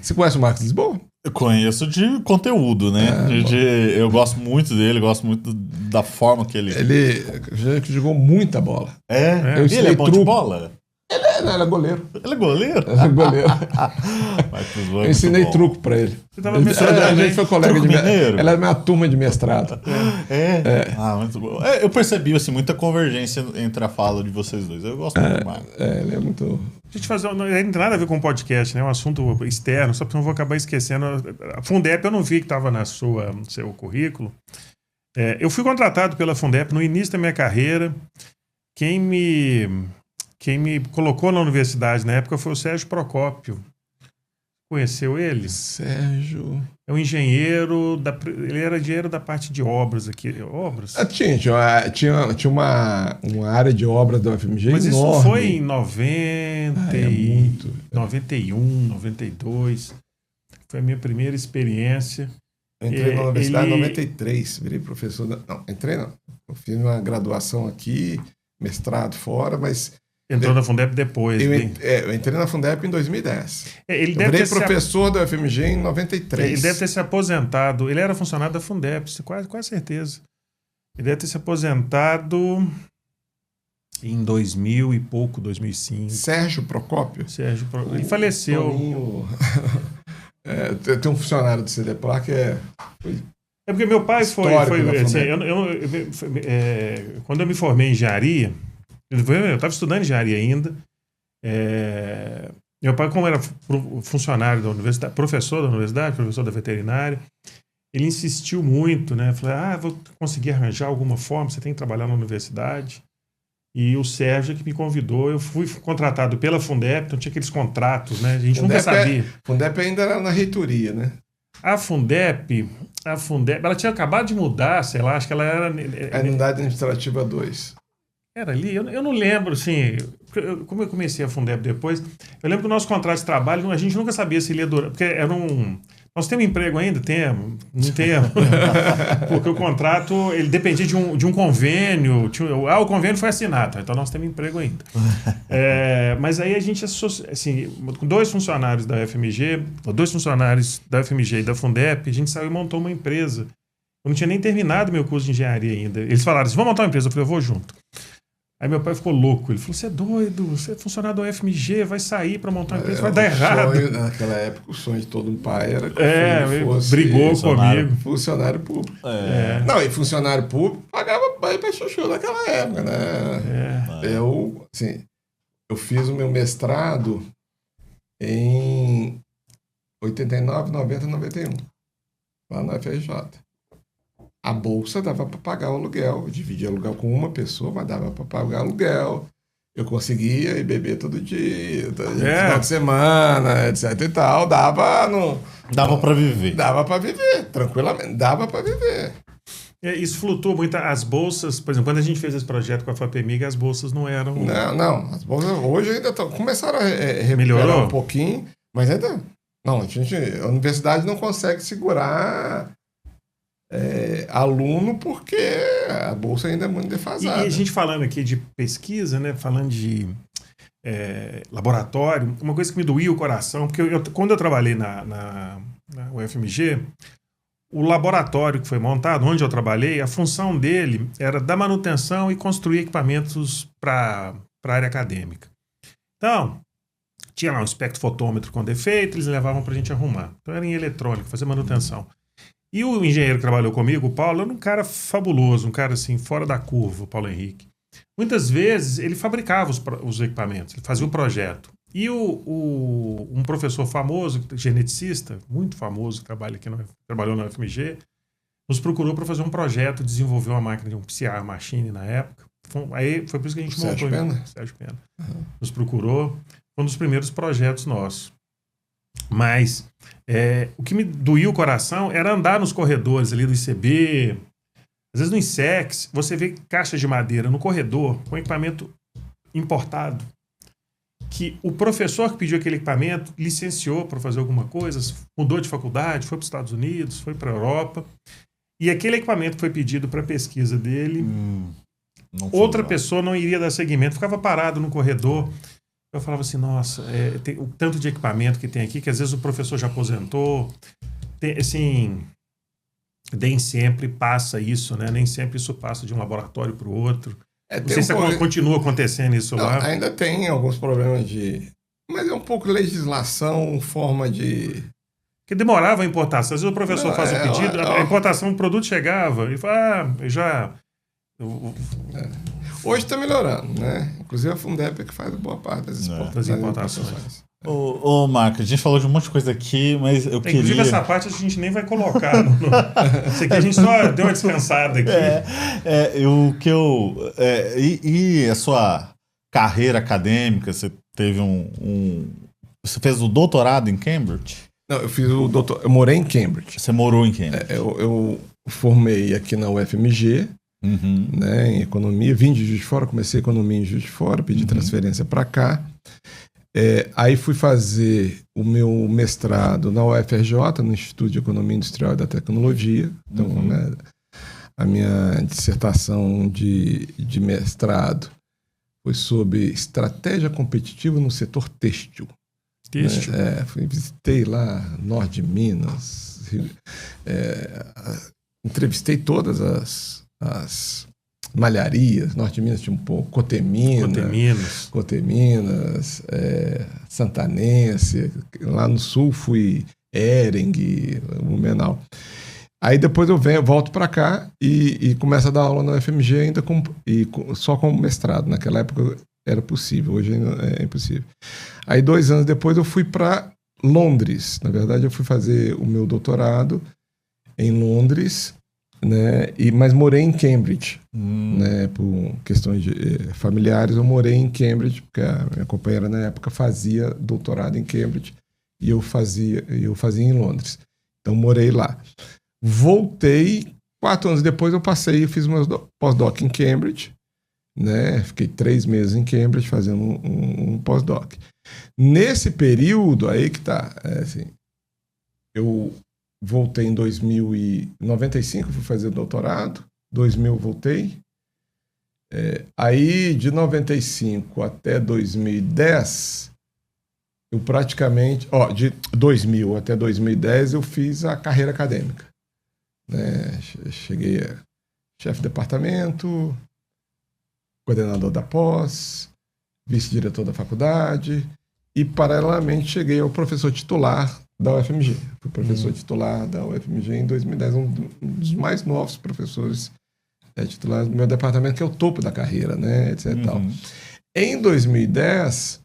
Você conhece o Marcos Lisboa?
Eu conheço de conteúdo, né? Eu gosto muito dele, gosto muito da forma que ele...
Ele já jogou muita bola.
Ele é bom de bola?
Ele é goleiro.
Ele é goleiro?
Ele é goleiro. Eu ensinei
bom.
truco pra ele.
Você tava mestrando,
A gente foi colega
Truco mineiro?
Ela é minha turma de mestrado.
Muito bom. Eu percebi assim, muita convergência entre a fala de vocês dois. Eu gosto muito mais.
Ele é muito...
A gente não tem nada a ver com o podcast, né? É um assunto externo, só porque eu vou acabar esquecendo. A Fundep eu não vi que estava no seu currículo. Eu fui contratado pela Fundep no início da minha carreira. Quem me colocou na universidade na época foi o Sérgio Procópio. Conheceu ele?
Sérgio...
É um engenheiro, ele era engenheiro da parte de obras aqui. Obras?
Tinha uma área de obras da UFMG
Mas
enorme.
isso foi em 91, 92. Foi a minha primeira experiência.
Eu entrei na universidade em 93, virei professor. Não, entrei não. Eu fiz uma graduação aqui, mestrado fora, mas...
Entrou na Fundep depois.
Eu entrei na Fundep em 2010.
Ele
eu
deve
virei
ter
professor da UFMG em 93.
Ele deve ter se aposentado. Ele era funcionário da Fundep, quase certeza. Ele deve ter se aposentado em 2000 e pouco, 2005.
Sérgio Procópio?
Ele faleceu.
Tem um funcionário do CDPLA que
É porque meu pai foi assim, quando eu me formei em engenharia, eu estava estudando engenharia ainda. Meu pai, como era funcionário da universidade, professor da universidade, professor da veterinária, ele insistiu muito, né? Falei, vou conseguir arranjar alguma forma, você tem que trabalhar na universidade. E o Sérgio que me convidou, eu fui contratado pela Fundep, então tinha aqueles contratos, né? A gente nunca sabia.
Fundep ainda era na reitoria, né?
A Fundep, ela tinha acabado de mudar, sei lá, acho que ela era...
A unidade administrativa 2.
Era ali, eu não lembro, assim, como eu comecei a Fundep depois, eu lembro que o nosso contrato de trabalho, a gente nunca sabia se ele ia durar, porque nós temos emprego ainda? Temos, não temos, porque o contrato, ele dependia de um convênio, o convênio foi assinado, então nós temos emprego ainda. Mas aí a gente, assim, com dois funcionários da UFMG e da Fundep, a gente saiu e montou uma empresa. Eu não tinha nem terminado meu curso de engenharia ainda. Eles falaram assim, vamos montar uma empresa, eu falei, eu vou junto. Aí meu pai ficou louco. Ele falou, você é doido, você é funcionário da UFMG, vai sair para montar uma empresa, vai dar errado.
Naquela época, o sonho de todo pai era que
brigou comigo.
Funcionário público. Não, e funcionário público pagava pai para chuchu naquela época, né? Eu fiz o meu mestrado em 89, 90, 91, lá na FRJ. A bolsa dava para pagar o aluguel. Eu dividia aluguel com uma pessoa, mas dava para pagar aluguel. Eu conseguia ir beber todo dia, final de semana, etc e tal. Dava
para viver.
Dava para viver, tranquilamente. Dava para viver.
Isso flutuou muito. As bolsas, por exemplo, quando a gente fez esse projeto com a FAPEMIG, as bolsas não eram...
Não. As bolsas hoje ainda começaram a recuperar
melhorou
um pouquinho, mas ainda... Não, a universidade não consegue segurar... aluno porque a bolsa ainda é muito defasada.
E a gente falando aqui de pesquisa, né, falando de laboratório, uma coisa que me doía o coração, porque quando eu trabalhei na UFMG, o laboratório que foi montado, onde eu trabalhei, a função dele era dar manutenção e construir equipamentos para a área acadêmica. Então, tinha lá um espectrofotômetro com defeito, eles levavam para a gente arrumar. Então era em eletrônica, fazer manutenção. E o engenheiro que trabalhou comigo, o Paulo, era um cara fabuloso, um cara assim, fora da curva, o Paulo Henrique. Muitas vezes ele fabricava os equipamentos, ele fazia o projeto. E um professor famoso, geneticista, muito famoso, que trabalhou na UFMG, nos procurou para fazer um projeto, desenvolver uma máquina de um PCR machine na época, Aí foi por isso que a gente
Sérgio
montou.
Pena?
Sérgio Pena. Nos procurou. Foi um dos primeiros projetos nossos. Mas o que me doía o coração era andar nos corredores ali do ICB. Às vezes no INSEX, você vê caixas de madeira no corredor com equipamento importado. Que o professor que pediu aquele equipamento licenciou para fazer alguma coisa, mudou de faculdade, foi para os Estados Unidos, foi para a Europa. E aquele equipamento que foi pedido para a pesquisa dele, outra pessoa não iria dar seguimento, ficava parado no corredor. Eu falava assim, nossa, tem o tanto de equipamento que tem aqui, que às vezes o professor já aposentou. Assim, nem sempre passa isso, né? Nem sempre isso passa de um laboratório para o outro. Não sei se continua acontecendo isso lá.
Ainda tem alguns problemas mas é um pouco legislação, forma de...
Que demorava a importação. Às vezes o professor faz o pedido, a importação, o produto chegava e fala,
Hoje está melhorando, né? Inclusive a Fundep é que faz boa parte das importações.
Ô, Marco, a gente falou de um monte de coisa aqui, mas eu queria...
Inclusive essa parte a gente nem vai colocar. Isso aqui a gente só deu uma descansada aqui.
E a sua carreira acadêmica, você teve você fez o doutorado em Cambridge?
Não, eu morei em Cambridge.
Você morou em Cambridge?
Eu formei aqui na UFMG, né, em economia, vim de Juiz de Fora, comecei economia em Juiz de Fora, pedi transferência para cá. Aí fui fazer o meu mestrado na UFRJ, no Instituto de Economia Industrial e da Tecnologia. Então, né, a minha dissertação de mestrado foi sobre estratégia competitiva no setor têxtil.
Têxtil?
Visitei lá Norte de Minas, entrevistei todas as malharias. Norte de Minas tinha um pouco, Coteminas, Santanense. Lá no sul fui Hering, Blumenau. Aí depois eu volto para cá e começo a dar aula na UFMG ainda só com mestrado. Naquela época era possível, hoje é impossível. Aí 2 anos depois eu fui para Londres. Na verdade eu fui fazer o meu doutorado em Londres, né? Mas morei em Cambridge, né? Por questões familiares, eu morei em Cambridge, porque a minha companheira na época fazia doutorado em Cambridge e eu fazia em Londres. Então morei lá. Voltei, 4 anos depois eu fiz meu pós-doc em Cambridge, né? Fiquei 3 meses em Cambridge fazendo um pós-doc. Nesse período aí que tá, assim, eu voltei em 1995, fui fazer doutorado. 2000 voltei. Aí, de 95 até 2010, eu praticamente... de 2000 até 2010, eu fiz a carreira acadêmica. Né? Cheguei a chefe de departamento, coordenador da pós, vice-diretor da faculdade e, paralelamente, cheguei ao professor titular da UFMG. Fui professor titular da UFMG em 2010, um dos mais novos professores titulares do meu departamento, que é o topo da carreira, né, etc. Tal. Em 2010,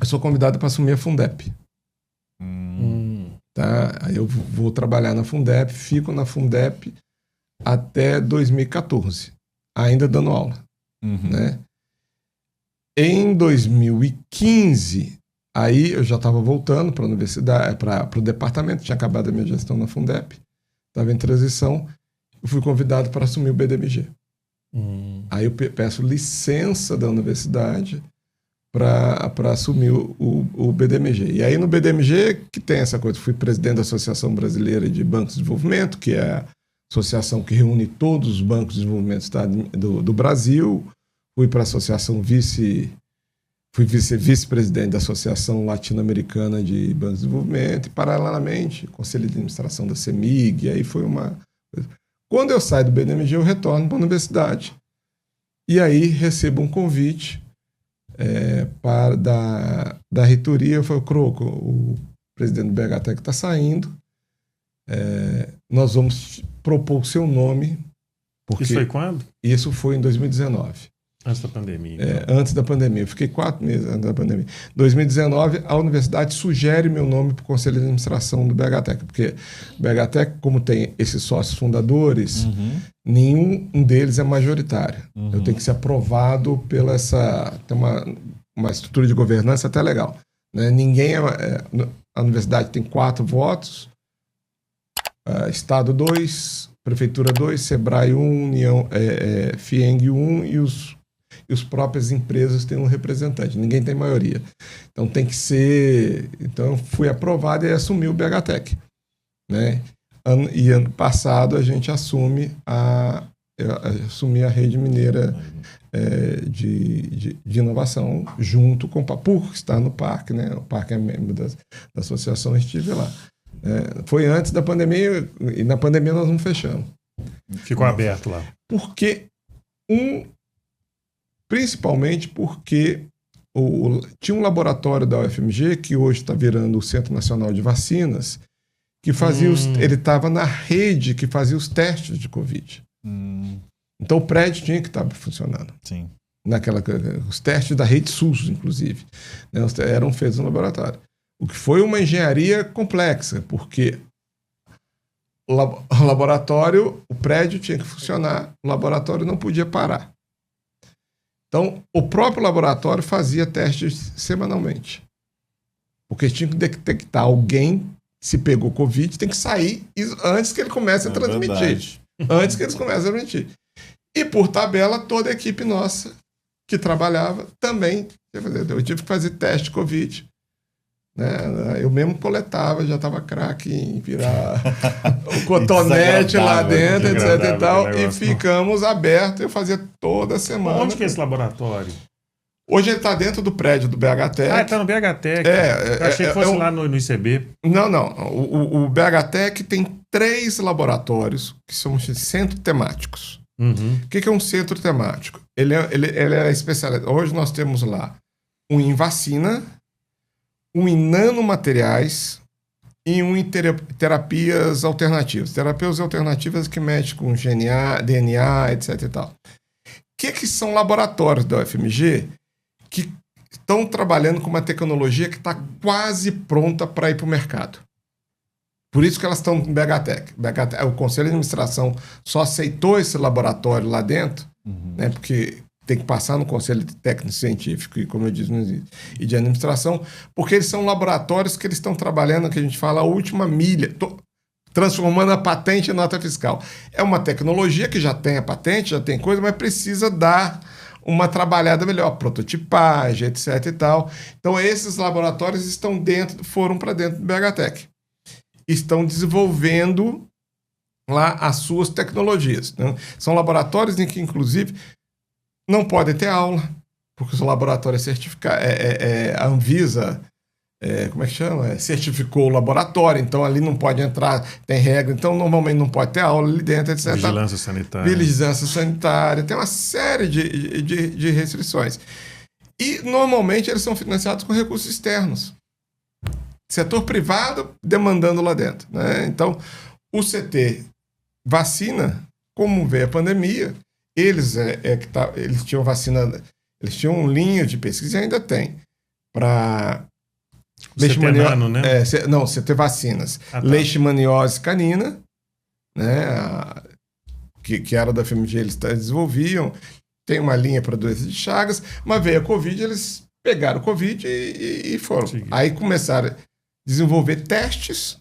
eu sou convidado para assumir a Fundep. Tá? Aí eu vou trabalhar na Fundep, fico na Fundep até 2014, ainda dando aula. Né? Em 2015, aí eu já estava voltando para a universidade, para o departamento, tinha acabado a minha gestão na Fundep, estava em transição, eu fui convidado para assumir o BDMG. Aí eu peço licença da universidade para assumir o BDMG. E aí no BDMG que tem essa coisa, fui presidente da Associação Brasileira de Bancos de Desenvolvimento, que é a associação que reúne todos os bancos de desenvolvimento do Brasil, fui para a associação fui vice-presidente da Associação Latino-Americana de Bancos de Desenvolvimento e, paralelamente, conselho de administração da CEMIG, e aí foi uma... Quando eu saio do BDMG, eu retorno para a universidade. E aí recebo um convite da reitoria. Eu falei, Croco, o presidente do BHTEC está saindo, nós vamos propor o seu nome. Porque
isso foi quando?
Isso foi em 2019.
Antes da pandemia.
Antes da pandemia. Eu fiquei 4 meses antes da pandemia. Em 2019, a universidade sugere meu nome para o Conselho de Administração do BHTEC, porque o BHTEC, como tem esses sócios fundadores, nenhum deles é majoritário. Eu tenho que ser aprovado pela essa... Tem uma estrutura de governança até legal. Né? A universidade tem 4 votos, Estado 2, Prefeitura 2, Sebrae 1, FIENG 1 e os próprias empresas têm um representante. Ninguém tem maioria. Então tem que ser... Então fui aprovado e assumi o BHTEC. Né? E ano passado a gente assume a Rede Mineira de Inovação junto com o PUC, está no parque, né? O parque é membro da associação, estive lá. Foi antes da pandemia e na pandemia nós não fechamos.
Ficou aberto lá.
Principalmente porque tinha um laboratório da UFMG, que hoje está virando o Centro Nacional de Vacinas, que fazia ele estava na rede que fazia os testes de Covid. Então o prédio tinha que estar funcionando.
Sim.
Os testes da rede SUS, inclusive, né, eram feitos no laboratório. O que foi uma engenharia complexa, porque o laboratório, o prédio tinha que funcionar, o laboratório não podia parar. Então, o próprio laboratório fazia testes semanalmente. Porque tinha que detectar alguém, se pegou Covid, tem que sair antes que ele comece a transmitir.
Verdade.
Antes que eles comecem a transmitir. E, por tabela, toda a equipe nossa que trabalhava também. Eu tive que fazer teste Covid. Né? Eu mesmo coletava, já estava craque em virar o cotonete lá dentro, etc. E tal. E ficamos abertos. Eu fazia toda semana.
Onde que é esse laboratório?
Hoje ele está dentro do prédio do BHTEC.
Ah, está no BHTEC. Eu achei que fosse lá no ICB.
Não. O BHTEC tem 3 laboratórios que são centros temáticos. O que é um centro temático? Ele é especializado. Hoje nós temos lá um em vacina, um em nanomateriais e um em terapias alternativas. Terapias alternativas que mexem com DNA, etc. e tal. O que são laboratórios da UFMG que estão trabalhando com uma tecnologia que está quase pronta para ir para o mercado? Por isso que elas estão no BHTEC. O Conselho de Administração só aceitou esse laboratório lá dentro, né, porque tem que passar no Conselho Técnico Científico e, como eu disse, e de Administração, porque eles são laboratórios que eles estão trabalhando, que a gente fala, a última milha, transformando a patente em nota fiscal. É uma tecnologia que já tem a patente, já tem coisa, mas precisa dar uma trabalhada melhor, prototipagem, etc. e tal. Então, esses laboratórios foram para dentro do BHTEC. Estão desenvolvendo lá as suas tecnologias. Né? São laboratórios em que, inclusive, não podem ter aula, porque o laboratório é certificado, a Anvisa, como é que chama? Certificou o laboratório, então ali não pode entrar, tem regra, então normalmente não pode ter aula ali dentro, etc.
Vigilância sanitária.
Vigilância sanitária, tem uma série de restrições. E normalmente eles são financiados com recursos externos. Setor privado demandando lá dentro. Né? Então, o CT vacina, como veio a pandemia, eles tinham vacina, eles tinham linha de pesquisa e ainda tem para
leishmaniose, né?
CT vacinas. Leishmaniose canina, né? Que era da FMG, eles desenvolviam, tem uma linha para doença de Chagas, mas veio a Covid, eles pegaram o Covid e foram. Sim. Aí começaram a desenvolver testes,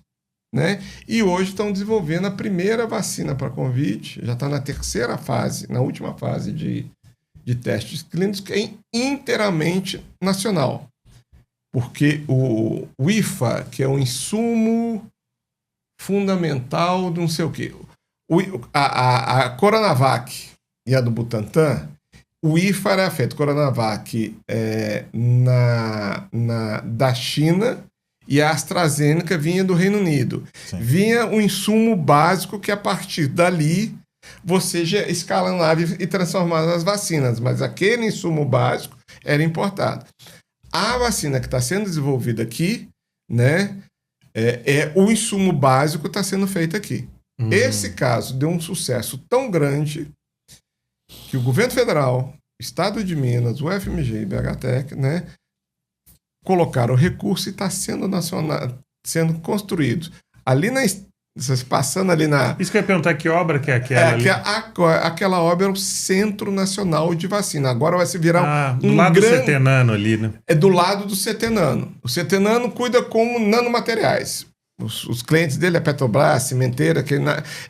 né? E hoje estão desenvolvendo a primeira vacina para Covid, já está na terceira fase, na última fase de testes clínicos, que é inteiramente nacional. Porque o IFA, que é um insumo fundamental de não sei o quê, a Coronavac e a do Butantan, o IFA era feito, Coronavac da China, e a AstraZeneca vinha do Reino Unido. Sim. Vinha um insumo básico que, a partir dali, você já escalonava e transformava nas vacinas, mas aquele insumo básico era importado. A vacina que está sendo desenvolvida aqui, né, o insumo básico está sendo feito aqui. Esse caso deu um sucesso tão grande que o governo federal Estado de Minas, o FMG e o BHTEC, né, colocaram o recurso e está sendo construído. Ali passando ali na...
Isso que eu ia perguntar, que obra que é aquela ali?
Aquela obra é o Centro Nacional de Vacina. Agora vai se virar
do lado do Cetenano ali, né?
É do lado do Cetenano. O Cetenano cuida com nanomateriais. Os clientes dele é Petrobras, Cimenteira, que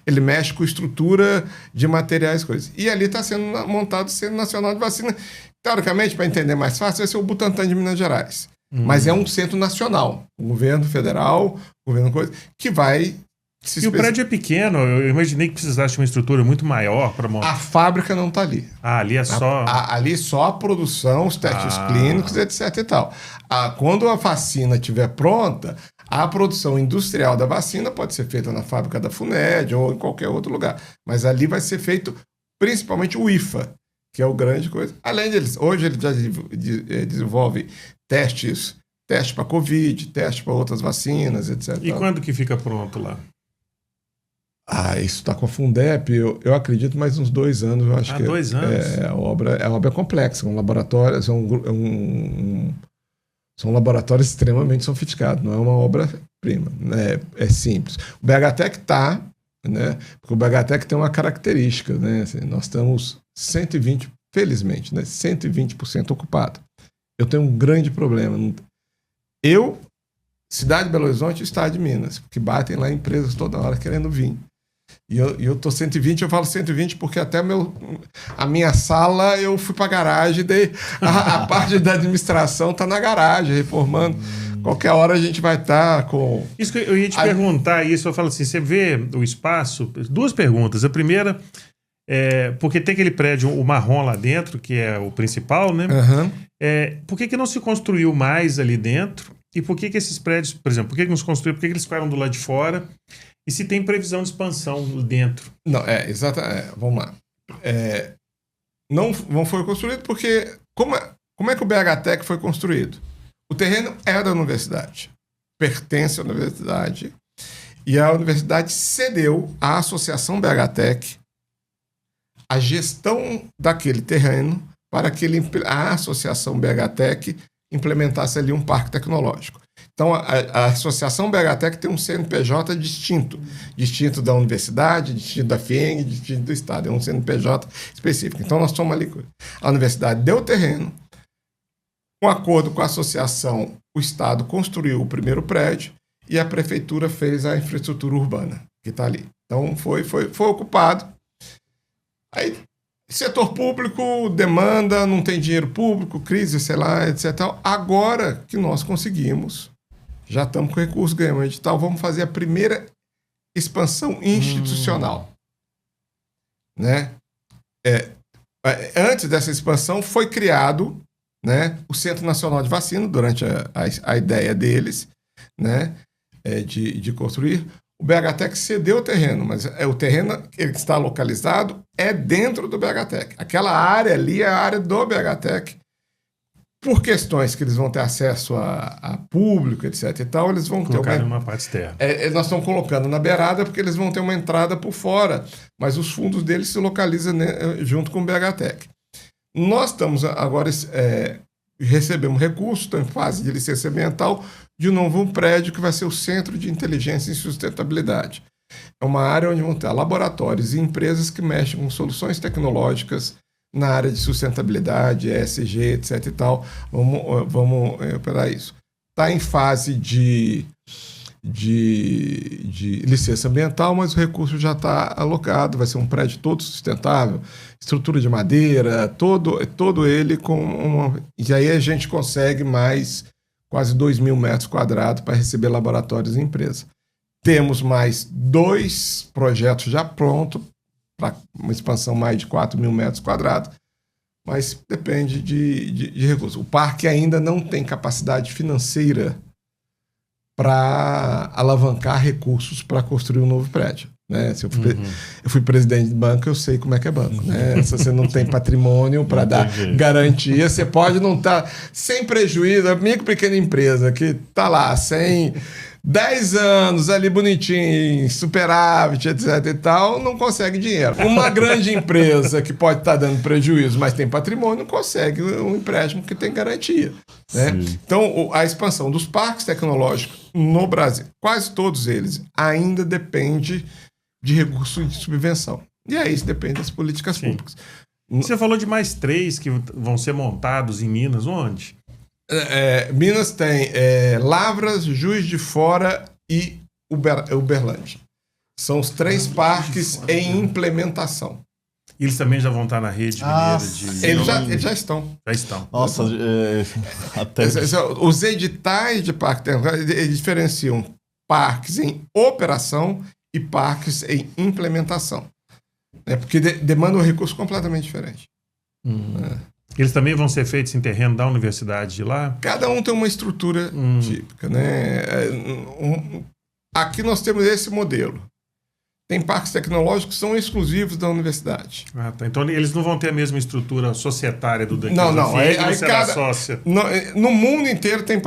ele mexe com estrutura de materiais, coisas. E ali está sendo montado o Centro Nacional de Vacina. Teoricamente, para entender mais fácil, vai ser o Butantan de Minas Gerais. Mas é um centro nacional. O governo federal, o governo coisa, que vai...
E o prédio é pequeno, eu imaginei que precisasse de uma estrutura muito maior para montar.
A fábrica não está ali.
Ali é só...
Ali só a produção, os testes clínicos, etc e tal. Quando a vacina estiver pronta, a produção industrial da vacina pode ser feita na fábrica da FUNED ou em qualquer outro lugar. Mas ali vai ser feito principalmente o IFA, que é o grande coisa. Além deles, hoje ele já desenvolve testes para Covid, testes para outras vacinas, etc.
E quando que fica pronto lá?
Isso está com a Fundep, eu acredito mais uns 2 anos. Eu acho que
2 anos?
A obra é complexa, um laboratório, são laboratórios extremamente sofisticados, não é uma obra-prima, né? É simples. O BHTEC está, né? Porque o BHTEC tem uma característica, né? Assim, nós estamos 120%, felizmente, né? 120% ocupado. Eu tenho um grande problema. Cidade de Belo Horizonte e Estado de Minas, porque batem lá empresas toda hora querendo vir. E eu tô 120, eu falo 120 porque até a minha sala eu fui pra garagem, a parte da administração tá na garagem, reformando. Qualquer hora a gente vai estar com...
Isso que eu ia te perguntar, eu falo assim, você vê o espaço... 2 perguntas. A primeira porque tem aquele prédio, o marrom lá dentro, que é o principal, né?
Uhum.
Por que não se construiu mais ali dentro? E por que esses prédios, por exemplo, por que não se construíram? Por que eles ficaram do lado de fora? E se tem previsão de expansão dentro?
Não, exatamente. Vamos lá. Não foi construído porque... Como é que o BHTEC foi construído? O terreno é da universidade. Pertence à universidade. E a universidade cedeu à Associação BHTEC a gestão daquele terreno para que a Associação BHTEC implementasse ali um parque tecnológico. Então, a Associação BHTEC tem um CNPJ distinto da universidade, distinto da FIENG, distinto do Estado. É um CNPJ específico. Então, nós somos ali. A universidade deu o terreno, com acordo com a associação, o Estado construiu o primeiro prédio e a prefeitura fez a infraestrutura urbana, que está ali. Então, foi ocupado. Aí, setor público, demanda, não tem dinheiro público, crise, sei lá, etc. Agora que nós conseguimos, já estamos com recurso, ganhamos edital, vamos fazer a primeira expansão institucional. Né? Antes dessa expansão, foi criado, né, o Centro Nacional de Vacina, durante a ideia deles, né, de construir. O BHTEC cedeu o terreno, mas o terreno que está localizado é dentro do BHTEC. Aquela área ali é a área do BHTEC. Por questões que eles vão ter acesso a público, etc. e tal, eles vão
colocar uma parte externa.
Nós estamos colocando na beirada porque eles vão ter uma entrada por fora, mas os fundos deles se localizam, né, junto com o BHTEC. Nós estamos agora... recebemos recursos, estamos em fase de licença ambiental, de novo um prédio que vai ser o Centro de Inteligência e Sustentabilidade. É uma área onde vão ter laboratórios e empresas que mexem com soluções tecnológicas na área de sustentabilidade, ESG, etc. e tal. Vamos operar isso. Está em fase de licença ambiental, mas o recurso já está alocado, vai ser um prédio todo sustentável, estrutura de madeira, todo ele com e aí a gente consegue mais quase 2.000 metros quadrados para receber laboratórios e empresas. Temos mais 2 projetos já prontos para uma expansão mais de 4.000 metros quadrados, mas depende de recursos. O parque ainda não tem capacidade financeira para alavancar recursos para construir um novo prédio. Né? Se eu fui presidente de banco, eu sei como é que é banco. Né? Se você não tem patrimônio para dar garantia, você pode não estar sem prejuízo. Micro pequena empresa que está lá sem 10 anos ali bonitinho, superávit, etc e tal, não consegue dinheiro. Uma grande empresa que pode estar dando prejuízo, mas tem patrimônio, não consegue um empréstimo que tem garantia. Né? Então, a expansão dos parques tecnológicos no Brasil, quase todos eles, ainda depende de recursos de subvenção. E aí isso depende das políticas públicas.
Você falou de mais 3 que vão ser montados em Minas, onde?
Minas tem Lavras, Juiz de Fora e Uberlândia. São os 3 parques em implementação.
E eles também já vão estar na rede mineira de...
Eles já estão.
Já estão.
Nossa, até...
Os editais de parque tecnológico eles diferenciam parques em operação e parques em implementação. Porque demanda um recurso completamente diferente.
Eles também vão ser feitos em terreno da universidade de lá?
Cada um tem uma estrutura típica. Né? Aqui nós temos esse modelo. Tem parques tecnológicos que são exclusivos da universidade.
Ah, tá. Então eles não vão ter a mesma estrutura societária do daqui.
Não. Aí
sócia.
No mundo inteiro tem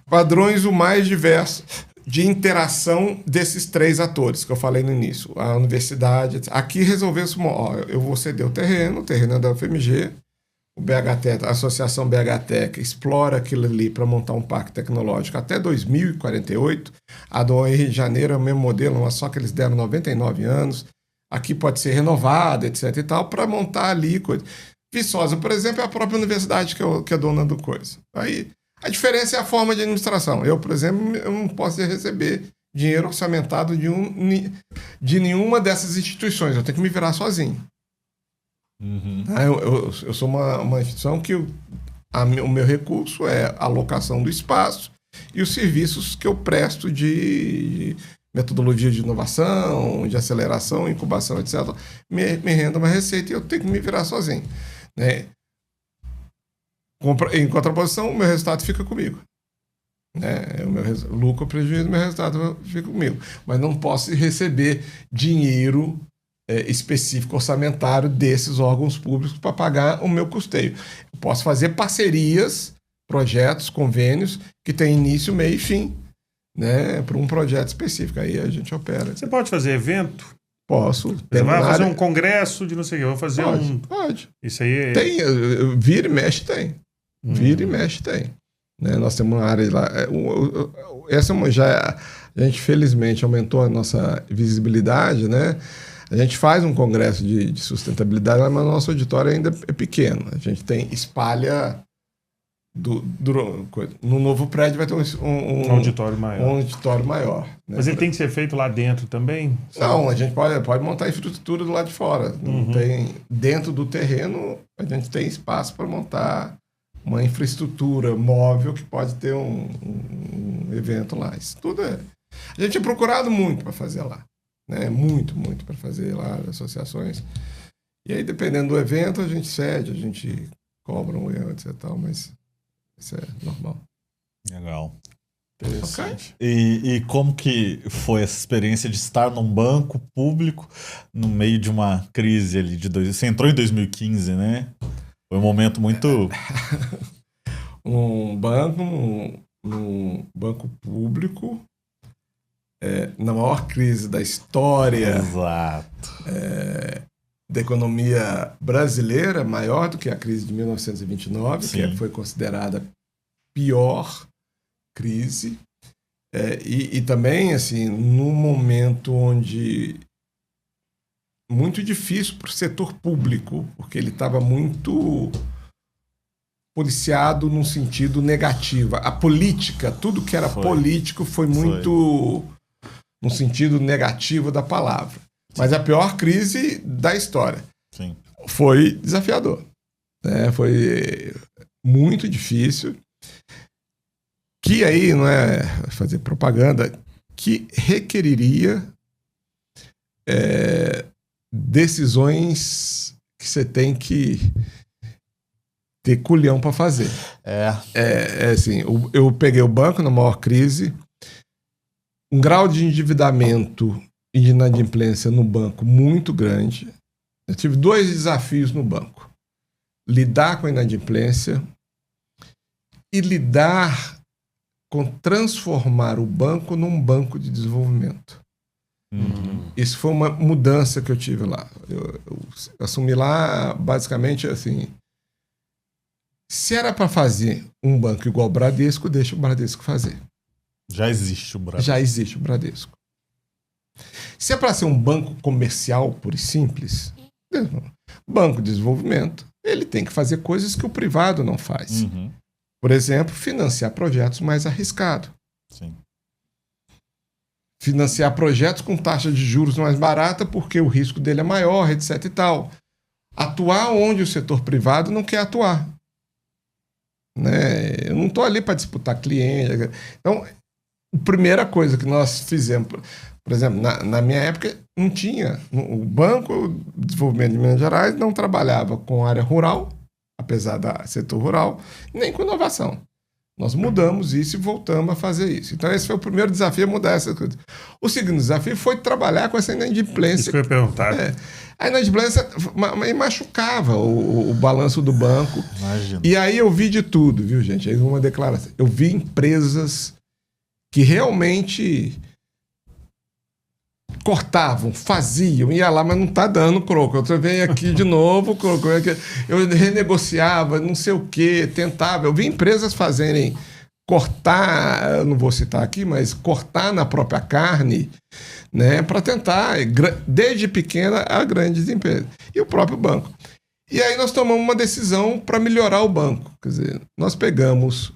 padrões o mais diversos de interação desses 3 atores que eu falei no início. A universidade. Aqui resolveu isso. Eu vou ceder o terreno é da UFMG. O BHTEC, a Associação BHTEC explora aquilo ali para montar um parque tecnológico até 2048. A do Rio de Janeiro é o mesmo modelo, mas só que eles deram 99 anos. Aqui pode ser renovado, etc e tal, para montar ali coisa. Viçosa, por exemplo, é a própria universidade que é dona do coisa. Aí a diferença é a forma de administração. Eu, por exemplo, eu não posso receber dinheiro orçamentado de nenhuma dessas instituições. Eu tenho que me virar sozinho. Eu sou uma instituição que o meu recurso é a alocação do espaço e os serviços que eu presto de metodologia de inovação, de aceleração, incubação, etc. Me renda uma receita e eu tenho que me virar sozinho. Né? Em contraposição, o meu resultado fica comigo. O meu lucro, prejuízo, meu resultado fica comigo. Mas não posso receber dinheiro específico orçamentário desses órgãos públicos para pagar o meu custeio. Eu posso fazer parcerias, projetos, convênios que têm início, meio e fim, né, para um projeto específico. Aí a gente opera.
Você pode fazer evento?
Posso.
Você vai fazer um congresso de não sei o que, eu vou fazer
Pode.
Isso aí é...
Tem, vira e mexe tem. Vira e mexe tem. Né, nós temos uma área lá. Essa já... A gente, felizmente, aumentou a nossa visibilidade, né? A gente faz um congresso de sustentabilidade, mas o nosso auditório ainda é pequeno. A gente espalha no novo prédio vai ter um auditório maior. Um auditório maior, né?
Mas ele tem que ser feito lá dentro também?
Não, a gente pode montar infraestrutura do lado de fora. Não tem, dentro do terreno, a gente tem espaço para montar uma infraestrutura móvel que pode ter um evento lá. Isso tudo A gente tinha procurado muito para fazer lá. Né? Muito para fazer lá associações. E aí, dependendo do evento, a gente cede, a gente cobra um evento, etc. Tal, mas isso é normal.
Legal.
Interessante.
E como que foi essa experiência de estar num banco público no meio de uma crise ali de Você entrou em 2015, né? Foi um momento muito...
um banco público na maior crise da história da economia brasileira, maior do que a crise de 1929, Sim. que foi considerada a pior crise, e também assim num momento onde muito difícil para o setor público, porque ele estava muito policiado num sentido negativo. A política, tudo que era político foi muito no sentido negativo da palavra. Sim. Mas a pior crise da história.
Sim.
Foi desafiador. Né? Foi muito difícil. Que aí, não é fazer propaganda, que requeriria decisões que você tem que ter culhão para fazer. Assim, eu peguei o banco na maior crise, um grau de endividamento e de inadimplência no banco muito grande. Eu tive 2 desafios no banco. Lidar com a inadimplência e lidar transformar o banco num banco de desenvolvimento. Isso foi uma mudança que eu tive lá. Eu assumi lá, basicamente, assim, se era para fazer um banco igual o Bradesco, deixa o Bradesco fazer.
Já existe o Bradesco.
Já existe o Bradesco. Se é para ser um banco comercial, puro e simples, banco de desenvolvimento, ele tem que fazer coisas que o privado não faz. Por exemplo, financiar projetos mais arriscados.
Sim.
Financiar projetos com taxa de juros mais barata porque o risco dele é maior, etc e tal. Atuar onde o setor privado não quer atuar. Né? Eu não estou ali para disputar cliente. Então, a primeira coisa que nós fizemos, por exemplo, na minha época, não tinha. O Banco de Desenvolvimento de Minas Gerais não trabalhava com área rural, apesar do setor rural, nem com inovação. Nós mudamos isso e voltamos a fazer isso. Então, esse foi o primeiro desafio, mudar essa coisa. O segundo desafio foi trabalhar com essa inadimplência.
Isso que eu ia perguntar.
A inadimplência machucava o balanço do banco.
Imagina.
E aí eu vi de tudo, viu, gente? Aí uma declaração. Eu vi empresas que realmente cortavam, faziam, ia lá, mas não está dando, Croco. Eu venho aqui de novo, Croco. Eu renegociava, não sei o quê, tentava. Eu vi empresas fazerem, cortar, eu não vou citar aqui, mas cortar na própria carne, né, para tentar, desde pequena a grandes empresas. E o próprio banco. E aí nós tomamos uma decisão para melhorar o banco. Quer dizer, nós pegamos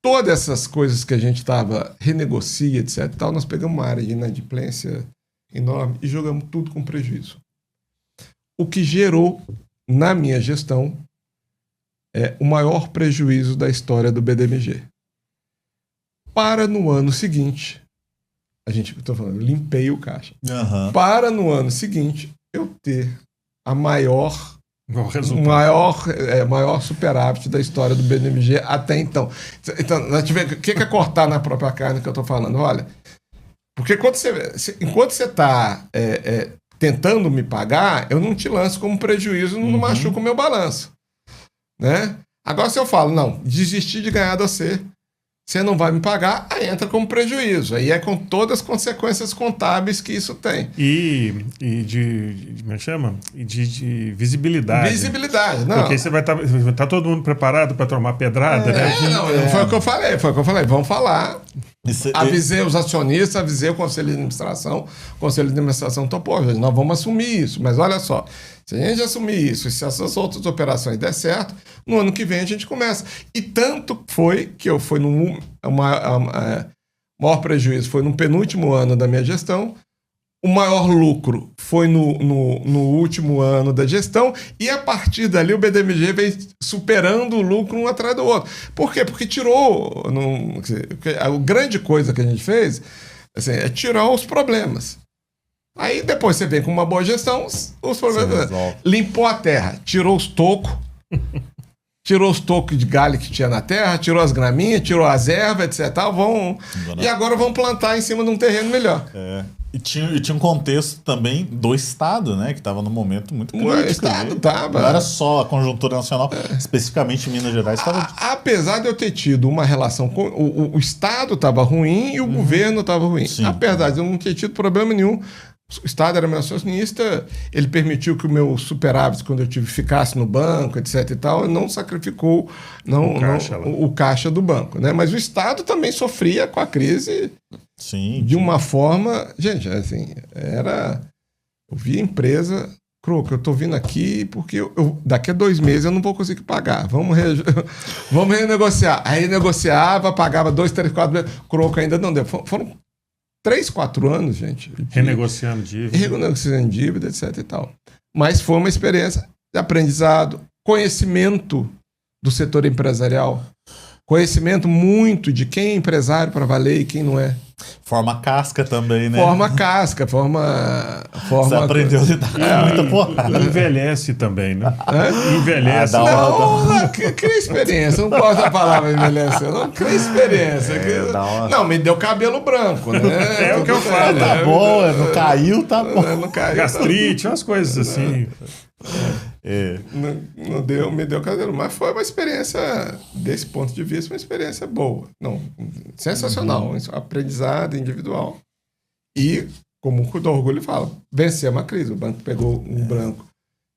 todas essas coisas que a gente estava renegocia, etc. Tal, nós pegamos uma área de inadimplência enorme e jogamos tudo com prejuízo. O que gerou, na minha gestão, o maior prejuízo da história do BDMG. Para no ano seguinte, estou falando, limpei o caixa. Para no ano seguinte, eu ter a maior superávit da história do BDMG até então. Então, o que é cortar na própria carne que eu estou falando? Olha, porque enquanto você está tentando me pagar, eu não te lanço como prejuízo, não machuco o meu balanço. Né? Agora, se eu falo, não, desisti de ganhar de você não vai me pagar, aí entra como prejuízo. Aí é com todas as consequências contábeis que isso tem.
E como é que chama? E de visibilidade.
Visibilidade, não.
Porque você vai estar todo mundo preparado para tomar pedrada, né?
Foi o que eu falei. Vamos falar. Avisei os acionistas, avisei o Conselho de Administração. O Conselho de Administração topou, gente, nós vamos assumir isso. Mas olha só, se a gente assumir isso, e se essas outras operações der certo, no ano que vem a gente começa. E tanto foi que eu fui maior prejuízo foi no penúltimo ano da minha gestão, o maior lucro foi no último ano da gestão, e a partir dali o BDMG vem superando o lucro um atrás do outro. Por quê? Porque tirou... a grande coisa que a gente fez assim, é tirar os problemas. Aí depois você vem com uma boa gestão, os problemas... Limpou a terra, tirou os tocos, tirou os tocos de galho que tinha na terra, tirou as graminhas, tirou as ervas, etc. E agora vão plantar em cima de um terreno melhor.
E tinha um contexto também do Estado, né? Que estava num momento muito crítico.
O Estado estava.
Não era só a conjuntura nacional, especificamente em Minas Gerais.
Apesar de eu ter tido uma relação com... O Estado estava ruim e o governo estava ruim.
Sim.
Apesar de eu não ter tido problema nenhum. O Estado era meu acionista, ele permitiu que o meu superávit, quando eu tive, ficasse no banco, etc e tal, não sacrificou o caixa do banco. Né? Mas o Estado também sofria com a crise.
Sim,
de uma forma... Gente, assim, eu vi a empresa... Croco, eu tô vindo aqui porque daqui a 2 meses eu não vou conseguir pagar. Vamos renegociar. Aí negociava, pagava 2, 3, 4 meses. Croco ainda não deu. Foram 3, 4 anos, gente.
Renegociando
dívida, etc e tal. Mas foi uma experiência de aprendizado, conhecimento do setor empresarial, conhecimento muito de quem é empresário para valer e quem não é.
Forma casca também, né?
Você
aprendeu a lidar com muita porrada.
Envelhece também, né? Envelhece.
Cria experiência. Não gosto da palavra envelhecer. Não, cria experiência. Não, me deu cabelo branco, né?
É o que eu falo.
Tá bom, não caiu, tá bom.
Não caiu,
gastrite, umas coisas assim.
Me deu cadeira, mas foi uma experiência, desse ponto de vista, uma experiência boa. Não, sensacional, um aprendizado individual. E, como o Orgulho fala, vencer uma crise. O banco pegou um branco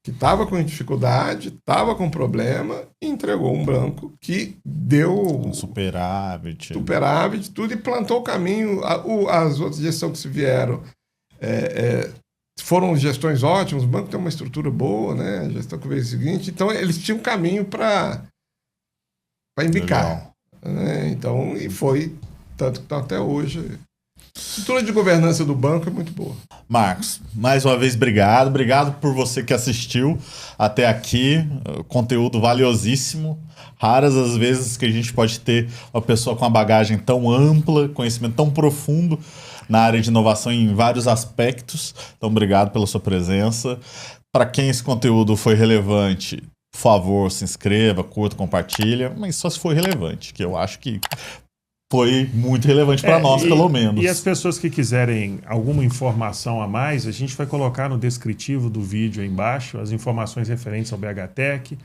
que estava com dificuldade, estava com problema, e entregou um branco que deu
superávit,
tudo, e plantou o caminho. As outras gestões que se vieram foram gestões ótimas, o banco tem uma estrutura boa, né? A gestão que veio o seguinte, então eles tinham um caminho para embicar. Né? Então, e foi, tanto que está até hoje. A estrutura de governança do banco é muito boa.
Marcos, mais uma vez, obrigado. Obrigado por você que assistiu até aqui. Conteúdo valiosíssimo. Raras as vezes que a gente pode ter uma pessoa com uma bagagem tão ampla, conhecimento tão profundo na área de inovação em vários aspectos. Então, obrigado pela sua presença. Para quem esse conteúdo foi relevante, por favor, se inscreva, curta, compartilha, mas só se for relevante, que eu acho que foi muito relevante para nós, pelo menos.
E as pessoas que quiserem alguma informação a mais, a gente vai colocar no descritivo do vídeo aí embaixo as informações referentes ao BHTech,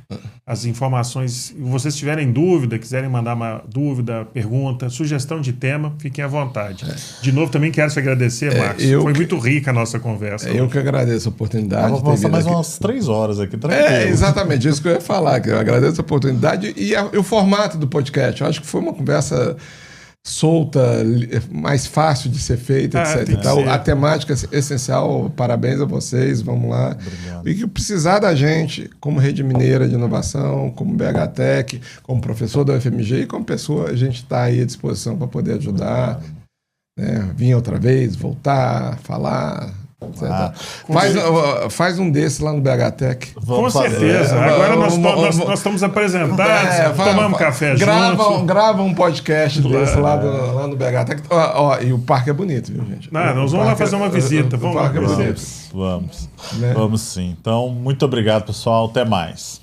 as informações, se vocês tiverem dúvida, quiserem mandar uma dúvida, pergunta, sugestão de tema, fiquem à vontade. De novo, também quero te agradecer, Marcos. Foi muito rica a nossa conversa.
Eu que agradeço a oportunidade.
Vamos passar mais umas 3 horas aqui, tranquilo.
Exatamente, isso que eu ia falar, que eu agradeço a oportunidade e o formato do podcast. Eu acho que foi uma conversa solta, mais fácil de ser feita, etc. Então, a temática é essencial, parabéns a vocês, vamos lá.
Obrigado.
E que precisar da gente, como Rede Mineira de Inovação, como BHTech, como professor da UFMG e como pessoa, a gente está aí à disposição para poder ajudar, né? Vir outra vez, voltar, falar. Faz um desses lá no BHTech.
Com certeza. Agora nós estamos apresentados, tomamos café juntos.
Grava um podcast desse lá no BHTech. E o parque é bonito, viu, gente?
Nós vamos lá fazer uma visita.
O parque é bonito.
Vamos sim. Então, muito obrigado, pessoal. Até mais.